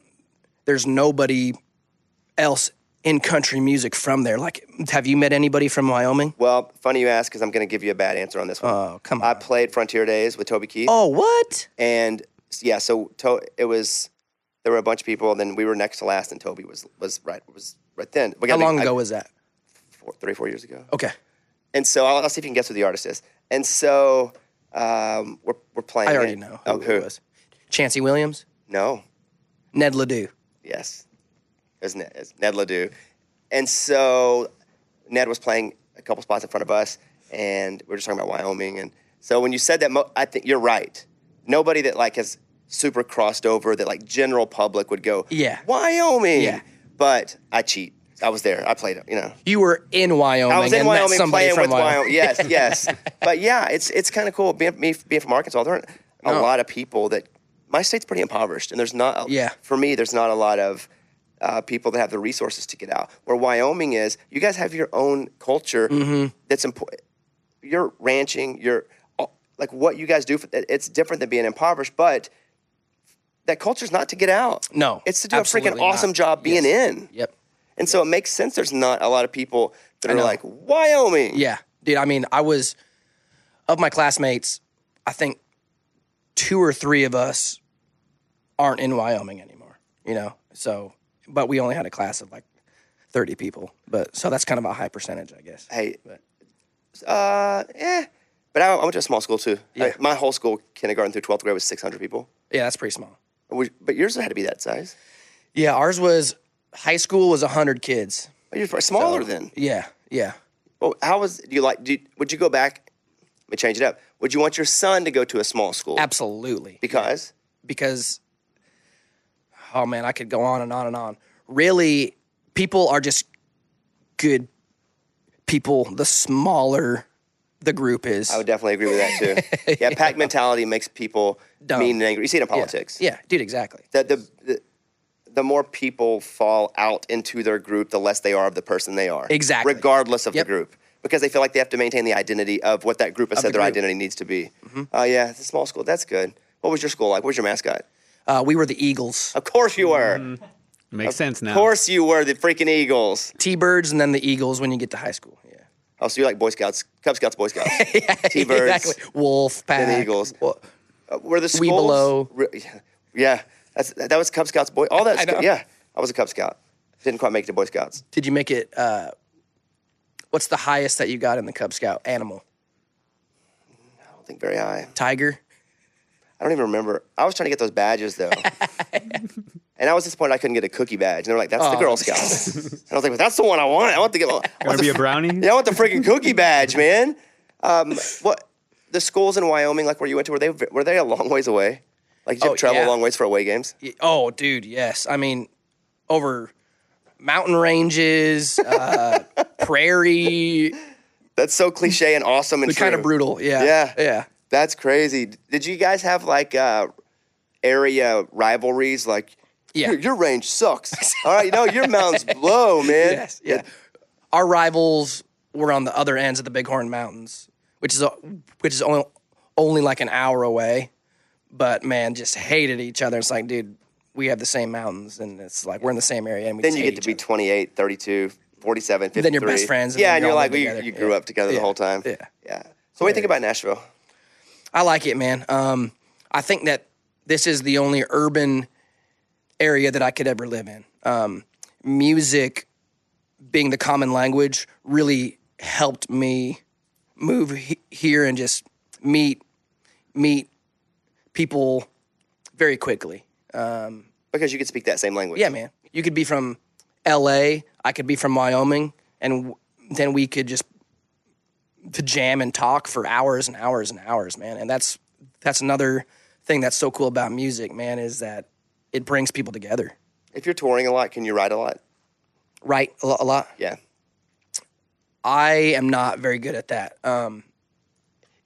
Speaker 2: nobody else in country music from there. Like, have you met anybody from Wyoming?
Speaker 1: Well, funny you ask, because I'm going to give you a bad answer on this one.
Speaker 2: Oh, come on.
Speaker 1: I played Frontier Days with Toby Keith.
Speaker 2: Oh, what?
Speaker 1: And yeah, so there were a bunch of people, and then we were next to last, and Toby was right then.
Speaker 2: How long ago was that?
Speaker 1: 3 or 4 years ago.
Speaker 2: Okay.
Speaker 1: And so I'll see if you can guess who the artist is. And so we're playing.
Speaker 2: I already know who it was. Chancey Williams?
Speaker 1: No.
Speaker 2: Ned Ledoux.
Speaker 1: Yes. It's Ned Ledoux. And so Ned was playing a couple spots in front of us, and we were just talking about Wyoming. And so when you said that, I think you're right. Nobody that like has super crossed over that like general public would go, Wyoming. Yeah. But I cheat. I was there. I played it, you know.
Speaker 2: You were in Wyoming.
Speaker 1: I was in Wyoming playing
Speaker 2: from
Speaker 1: with Wyoming. Yes. But yeah, it's kind of cool. Being from Arkansas, there aren't a lot of people that, my state's pretty impoverished, and there's not, for me, there's not a lot of people that have the resources to get out. Where Wyoming is, you guys have your own culture that's important. You're ranching, like what you guys do, it's different than being impoverished, but that culture's not to get out.
Speaker 2: No,
Speaker 1: it's to do a freaking awesome job being in.
Speaker 2: Yep.
Speaker 1: And so it makes sense there's not a lot of people that are like, Wyoming.
Speaker 2: Yeah. Dude, I mean, of my classmates, I think 2 or 3 of us aren't in Wyoming anymore, you know? So, but we only had a class of like 30 people. So that's kind of a high percentage, I guess.
Speaker 1: Hey, But I went to a small school too.
Speaker 2: Yeah.
Speaker 1: My whole school, kindergarten through 12th grade, was 600 people.
Speaker 2: Yeah, that's pretty small.
Speaker 1: But yours had to be that size.
Speaker 2: Yeah, ours was, high school was 100 kids.
Speaker 1: You're smaller then.
Speaker 2: Yeah.
Speaker 1: Well, would you go back? Let me change it up. Would you want your son to go to a small school?
Speaker 2: Absolutely.
Speaker 1: Because?
Speaker 2: Because, oh man, I could go on and on and on. Really, people are just good people. The smaller the group is.
Speaker 1: I would definitely agree with that too. Yeah, pack mentality makes people
Speaker 2: dumb,
Speaker 1: mean and angry. You see it in politics.
Speaker 2: Yeah, dude, exactly.
Speaker 1: The more people fall out into their group, the less they are of the person they are.
Speaker 2: Exactly.
Speaker 1: Regardless of the group. Because they feel like they have to maintain the identity of what that group has said their identity needs to be. Yeah, it's a small school. That's good. What was your school like? What was your mascot?
Speaker 2: We were the Eagles.
Speaker 1: Of course you were.
Speaker 4: Makes sense now.
Speaker 1: Of course you were the freaking Eagles.
Speaker 2: T-Birds and then the Eagles when you get to high school. Yeah.
Speaker 1: Oh, so you're like Boy Scouts, Cub Scouts, Boy Scouts.
Speaker 2: Yeah,
Speaker 1: T-Birds.
Speaker 2: Exactly. Wolf, Pack.
Speaker 1: And the Eagles. Were the schools?
Speaker 2: Weebelo.
Speaker 1: Yeah. That was Cub Scouts, Boy. All that. Yeah. I was a Cub Scout. Didn't quite make it to Boy Scouts.
Speaker 2: Did you make it, what's the highest that you got in the Cub Scout animal?
Speaker 1: I don't think very high.
Speaker 2: Tiger?
Speaker 1: I don't even remember. I was trying to get those badges, though. And I was disappointed I couldn't get a cookie badge. And they were like, that's the Girl Scouts. And I was like, well, that's the one I want. I want to get
Speaker 4: Want to be a brownie?
Speaker 1: Yeah, I want the freaking cookie badge, man. The schools in Wyoming, like where you went to, were they a long ways away? Like, did you travel a long ways for away games?
Speaker 2: Oh, dude, yes. I mean, over mountain ranges, prairie,
Speaker 1: That's so cliche and awesome and
Speaker 2: but kind of
Speaker 1: true.
Speaker 2: brutal. Yeah.
Speaker 1: Yeah.
Speaker 2: Yeah.
Speaker 1: That's crazy. Did you guys have like area rivalries? Like,
Speaker 2: Yeah.
Speaker 1: your range sucks. All right, no, your mountains blow, man.
Speaker 2: Yes. Yeah. Our rivals were on the other ends of the Bighorn Mountains, which is only like an hour away. But man, just hated each other. It's like, dude, we have the same mountains, and it's like we're in the same area, and we
Speaker 1: Then
Speaker 2: just
Speaker 1: you
Speaker 2: hate
Speaker 1: get to be
Speaker 2: each other.
Speaker 1: 28, 32, 47, 53.
Speaker 2: Then you're best friends, and
Speaker 1: Yeah,
Speaker 2: then
Speaker 1: and
Speaker 2: you
Speaker 1: you're
Speaker 2: all
Speaker 1: like,
Speaker 2: live
Speaker 1: you
Speaker 2: together.
Speaker 1: grew up together the
Speaker 2: Yeah.
Speaker 1: whole time.
Speaker 2: Yeah.
Speaker 1: Yeah. So what do you think about Nashville?
Speaker 2: I like it, man. I think that this is the only urban area that I could ever live in. Music being the common language really helped me move here and just meet people very quickly.
Speaker 1: Because you could speak that same language.
Speaker 2: Yeah, man. You could be from L.A., I could be from Wyoming, and then we could just to jam and talk for hours and hours and hours, man. And that's another thing that's so cool about music, man, is that it brings people together.
Speaker 1: If you're touring a lot, can you write a lot?
Speaker 2: Write a lot?
Speaker 1: Yeah.
Speaker 2: I am not very good at that.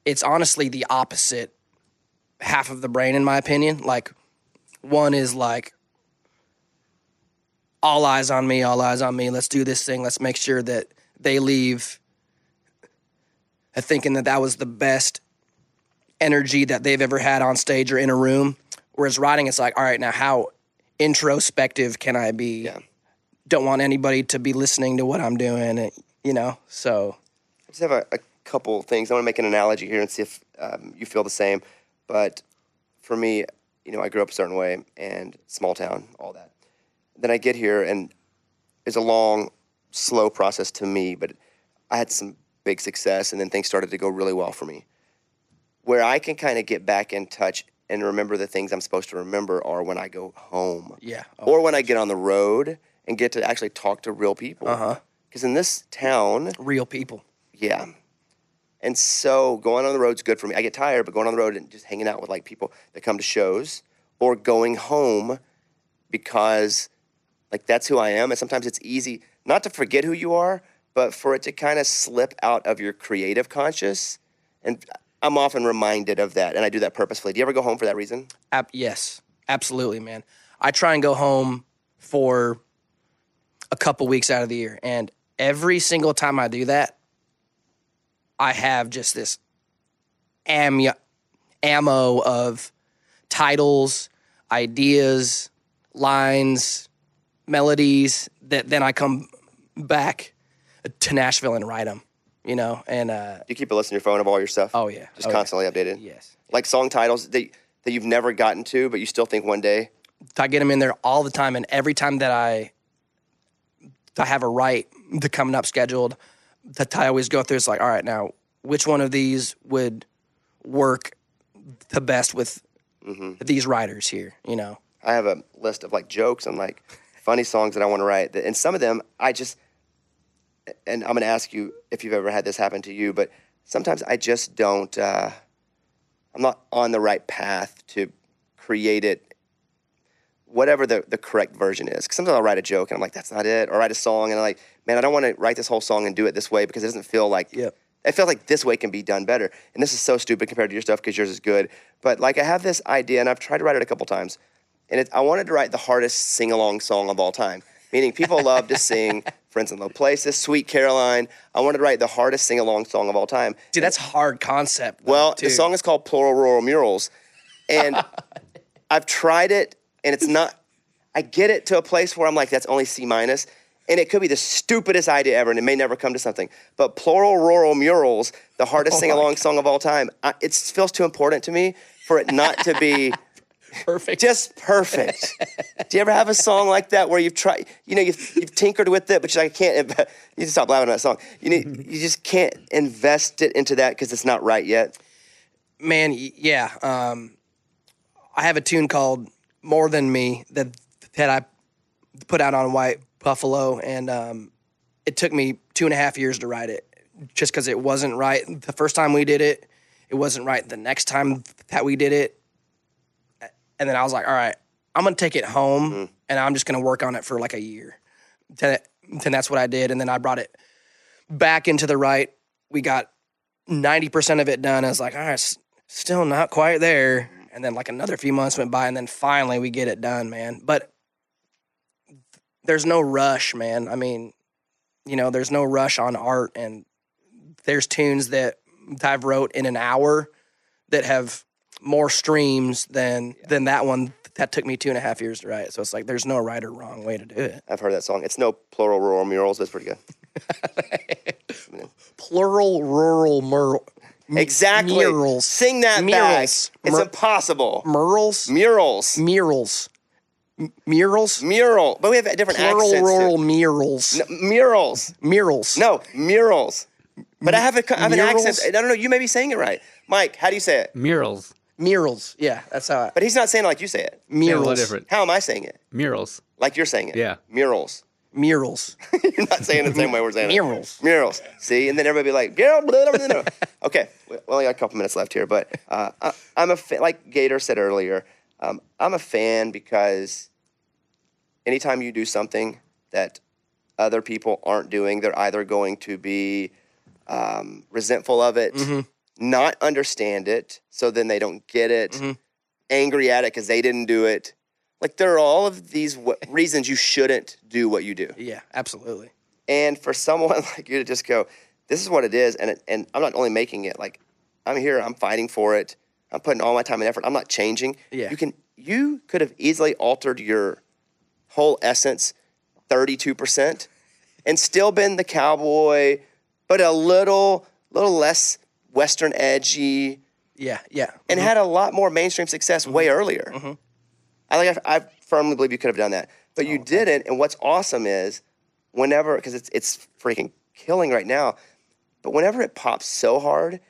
Speaker 2: It's honestly the opposite half of the brain, in my opinion. Like, one is like, all eyes on me, let's do this thing, let's make sure that they leave thinking that was the best energy that they've ever had on stage or in a room. Whereas writing, it's like, all right, now how introspective can I be?
Speaker 1: Yeah.
Speaker 2: Don't want anybody to be listening to what I'm doing, so.
Speaker 1: I just have a couple things. I want to make an analogy here and see if you feel the same. But for me, I grew up a certain way and small town, all that. Then I get here and it's a long, slow process to me, but I had some big success and then things started to go really well for me. Where I can kind of get back in touch and remember the things I'm supposed to remember are when I go home.
Speaker 2: Yeah.
Speaker 1: Or when I get on the road and get to actually talk to real people.
Speaker 2: Uh-huh.
Speaker 1: Because in this town,
Speaker 2: Real people.
Speaker 1: yeah. And so going on the road's good for me. I get tired, but going on the road and just hanging out with like people that come to shows or going home because like that's who I am. And sometimes it's easy not to forget who you are, but for it to kind of slip out of your creative conscious. And I'm often reminded of that, and I do that purposefully. Do you ever go home for that reason?
Speaker 2: Yes, absolutely, man. I try and go home for a couple weeks out of the year, and every single time I do that, I have just this ammo of titles, ideas, lines, melodies that then I come back to Nashville and write them, and
Speaker 1: Do you keep a list on your phone of all your stuff?
Speaker 2: oh yeah.
Speaker 1: Just constantly updated?
Speaker 2: Yes.
Speaker 1: Like song titles that you've never gotten to, but you still think one day?
Speaker 2: I get them in there all the time, and every time that I have a write the coming up scheduled, that I always go through. It's like, all right, now which one of these would work the best with these writers here?
Speaker 1: I have a list of like jokes and like funny songs that I want to write. And some of them and I'm going to ask you if you've ever had this happen to you, but sometimes I just don't, I'm not on the right path to create it, whatever the correct version is. Because sometimes I'll write a joke and I'm like, that's not it. Or write a song and I'm like, man, I don't want to write this whole song and do it this way because it doesn't feel like, I feel like this way can be done better. And this is so stupid compared to your stuff because yours is good. But like I have this idea and I've tried to write it a couple times. And I wanted to write the hardest sing-along song of all time. Meaning people love to sing Friends in Low Places, Sweet Caroline. I wanted to write the hardest sing-along song of all time.
Speaker 2: See, that's a hard concept.
Speaker 1: Well,
Speaker 2: too.
Speaker 1: the song is called Plural Rural Murals. And I've tried it, and it's not, I get it to a place where I'm like, that's only C-. And it could be the stupidest idea ever, and it may never come to something. But Plural Rural Murals, the hardest sing-along song of all time, it feels too important to me for it not to be...
Speaker 2: perfect.
Speaker 1: Just perfect. Do you ever have a song like that where you've tried, you've tinkered with it, but you're like, I can't, you need to stop laughing at that song. You just can't invest it into that because it's not right yet?
Speaker 2: Man, yeah. I have a tune called More Than Me that I put out on White Buffalo, and it took me 2.5 years to write it just because it wasn't right. The first time we did it, it wasn't right the next time that we did it. And then I was like, all right, I'm going to take it home and I'm just going to work on it for like a year. And that's what I did. And then I brought it back into the right. We got 90% of it done. I was like, all right, still not quite there. And then like another few months went by, and then finally we get it done, man. But there's no rush, man. I mean, you know, there's no rush on art, and there's tunes that I've wrote in an hour that have more streams than that one that took me 2.5 years to write. So it's like there's no right or wrong way to do it.
Speaker 1: I've heard that song. It's no plural rural murals. That's pretty good.
Speaker 2: Plural rural mural.
Speaker 1: Exactly.
Speaker 2: Murals.
Speaker 1: Sing that
Speaker 2: Murals.
Speaker 1: back. It's impossible.
Speaker 2: Murals.
Speaker 1: Murals.
Speaker 2: Murals. Murals.
Speaker 1: Mural. But we have different
Speaker 2: Plural
Speaker 1: accents.
Speaker 2: rural
Speaker 1: too.
Speaker 2: murals.
Speaker 1: No, murals.
Speaker 2: Murals.
Speaker 1: No, murals. But I have an
Speaker 2: Murals?
Speaker 1: accent. I don't know. You may be saying it right. Mike, how do you say it?
Speaker 4: Murals.
Speaker 2: Murals. Yeah, that's how.
Speaker 1: But he's not saying it like you say it.
Speaker 4: Yeah, a little
Speaker 2: Murals.
Speaker 4: different.
Speaker 1: How am I saying it?
Speaker 4: Murals.
Speaker 1: Like you're saying it.
Speaker 4: Yeah.
Speaker 1: Murals.
Speaker 2: Murals.
Speaker 1: You're not saying it the same way we're saying it.
Speaker 2: Murals.
Speaker 1: Murals. See? And then everybody be like, blah, blah, blah, blah. Okay, we only got a couple minutes left here, but I'm a fan, like Gator said earlier, I'm a fan because anytime you do something that other people aren't doing, they're either going to be resentful of it, not understand it, so then they don't get it, angry at it because they didn't do it. Like, there are all of these reasons you shouldn't do what you do.
Speaker 2: Yeah, absolutely.
Speaker 1: And for someone like you to just go, this is what it is, and I'm not only making it, like, I'm here, I'm fighting for it, I'm putting all my time and effort, I'm not changing.
Speaker 2: Yeah.
Speaker 1: You could have easily altered your whole essence 32% and still been the cowboy, but a little less Western edgy,
Speaker 2: Yeah.
Speaker 1: and had a lot more mainstream success way earlier. I firmly believe you could have done that, but you didn't. And what's awesome is whenever, because it's freaking killing right now, but whenever it pops so hard,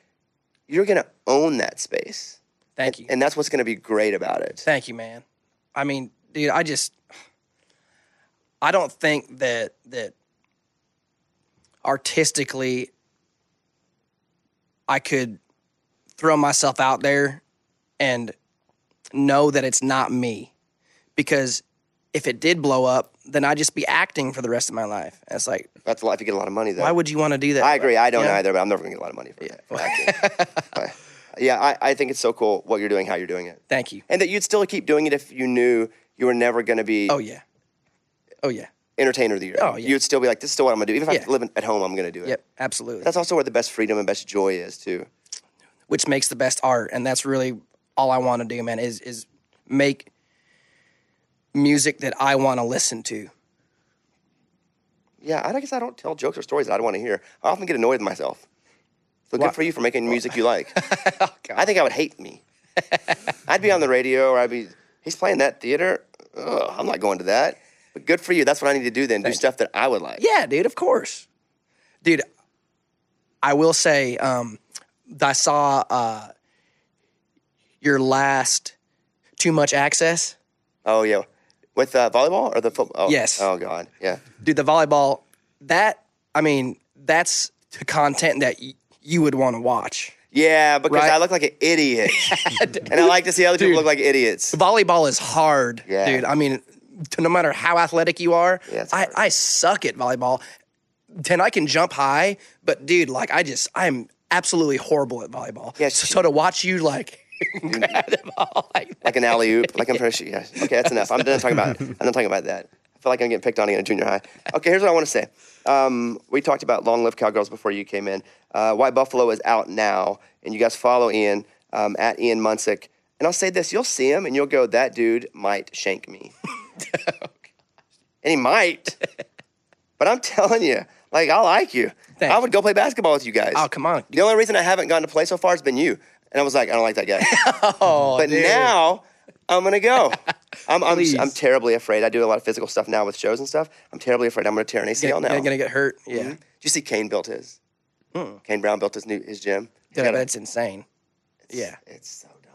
Speaker 1: you're going to own that space.
Speaker 2: Thank you.
Speaker 1: And that's what's going to be great about it.
Speaker 2: Thank you, man. I mean, dude, I don't think that artistically I could throw myself out there and know that it's not me. Because if it did blow up, then I'd just be acting for the rest of my life. And it's like,
Speaker 1: That's a lot if you get a lot of money, though.
Speaker 2: why would you want to do that?
Speaker 1: I agree. I don't
Speaker 2: You know?
Speaker 1: either, but I'm never going to get a lot of money for that. But, yeah, I think it's so cool what you're doing, how you're doing it.
Speaker 2: Thank you.
Speaker 1: And that you'd still keep doing it if you knew you were never going to be
Speaker 2: Oh, yeah.
Speaker 1: entertainer of the year.
Speaker 2: Oh, yeah.
Speaker 1: You'd still be like, this is still what I'm going to do. Even if I have to
Speaker 2: Yeah.
Speaker 1: live at home, I'm going to do it.
Speaker 2: Yep, absolutely.
Speaker 1: That's also where the best freedom and best joy is, too.
Speaker 2: Which makes the best art. And that's really all I want to do, man, is make music that I want to listen to.
Speaker 1: Yeah, I guess I don't tell jokes or stories that I don't want to hear. I often get annoyed with myself. So good for you for making music you like. I think I would hate me. I'd be on the radio, or he's playing that theater. Ugh, I'm not going to that. But good for you. That's what I need to do then. Do stuff that I would like.
Speaker 2: Yeah, dude, of course. Dude, I will say, I saw your last Too Much Access.
Speaker 1: Oh, yeah. With volleyball or the football? Oh,
Speaker 2: Yes.
Speaker 1: Oh, God. Yeah.
Speaker 2: Dude, the volleyball, that's the content that you would want to watch.
Speaker 1: Yeah, because
Speaker 2: Right?
Speaker 1: I look like an idiot. And I like to see other people look like idiots.
Speaker 2: Volleyball is hard,
Speaker 1: Yeah.
Speaker 2: dude. I mean, no matter how athletic you are,
Speaker 1: Yeah, it's hard.
Speaker 2: I suck at volleyball. And I can jump high, but dude, like I'm absolutely horrible at volleyball.
Speaker 1: Yeah,
Speaker 2: so to watch you like grab the ball
Speaker 1: Like an alley-oop. Like I'm pretty sure. Yeah. Okay, that's enough. I'm done talking about that. I feel like I'm getting picked on again in junior high. Okay, here's what I want to say. We talked about Long Live Cowgirls before you came in. White Buffalo is out now, and you guys follow Ian at Ian Munsick. And I'll say this, you'll see him, and you'll go, that dude might shank me. And he might. But I'm telling you, like, I like you.
Speaker 2: Thanks.
Speaker 1: I would go play basketball with you guys.
Speaker 2: Oh, come on.
Speaker 1: The only reason I haven't gone to play so far has been you. And I was like, I don't like that guy.
Speaker 2: Oh,
Speaker 1: But
Speaker 2: dude.
Speaker 1: now I'm gonna go.
Speaker 2: Please.
Speaker 1: I'm terribly afraid. I do a lot of physical stuff now with shows and stuff. I'm terribly afraid I'm gonna tear an ACL now.
Speaker 2: Gonna get hurt. Yeah.
Speaker 1: Did you see Kane built his? Kane Brown built his gym.
Speaker 2: Dude, that's insane. Yeah.
Speaker 1: It's so dumb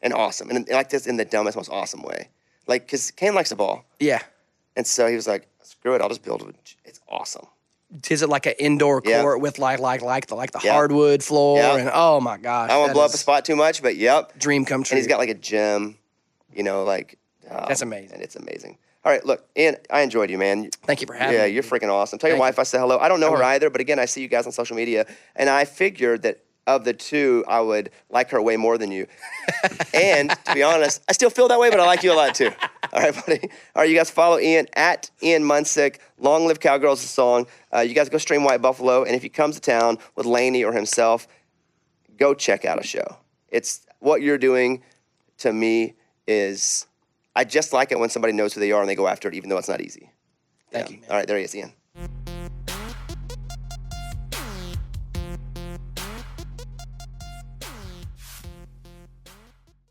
Speaker 1: and awesome, and like this in the dumbest, most awesome way. Like, cause Kane likes the ball,
Speaker 2: Yeah.
Speaker 1: and so he was like, "Screw it, I'll just build it." It's awesome.
Speaker 2: Is it like an indoor
Speaker 1: Yeah.
Speaker 2: court with like the
Speaker 1: Yeah.
Speaker 2: hardwood floor?
Speaker 1: Yeah.
Speaker 2: And oh my gosh.
Speaker 1: I won't
Speaker 2: that
Speaker 1: blow up
Speaker 2: is
Speaker 1: a spot too much, but yep.
Speaker 2: Dream come true.
Speaker 1: And he's got like a gym, like
Speaker 2: That's amazing.
Speaker 1: And it's amazing. All right, look, Ian, I enjoyed you, man.
Speaker 2: Thank you for having
Speaker 1: Yeah,
Speaker 2: me.
Speaker 1: you're freaking awesome. Tell your
Speaker 2: Thank
Speaker 1: wife I said hello. I don't know her
Speaker 2: will.
Speaker 1: either, but again, I see you guys on social media, and I figured that of the two, I would like her way more than you. And to be honest, I still feel that way, but I like you a lot too. All right, buddy. All right, you guys follow Ian at Ian Munsick. Long Live Cowgirls is the song. You guys go stream White Buffalo, and if he comes to town with Lainey or himself, go check out a show. It's what you're doing to me is, I just like it when somebody knows who they are and they go after it, even though it's not easy.
Speaker 2: Thank you, man.
Speaker 1: All right, there he is, Ian.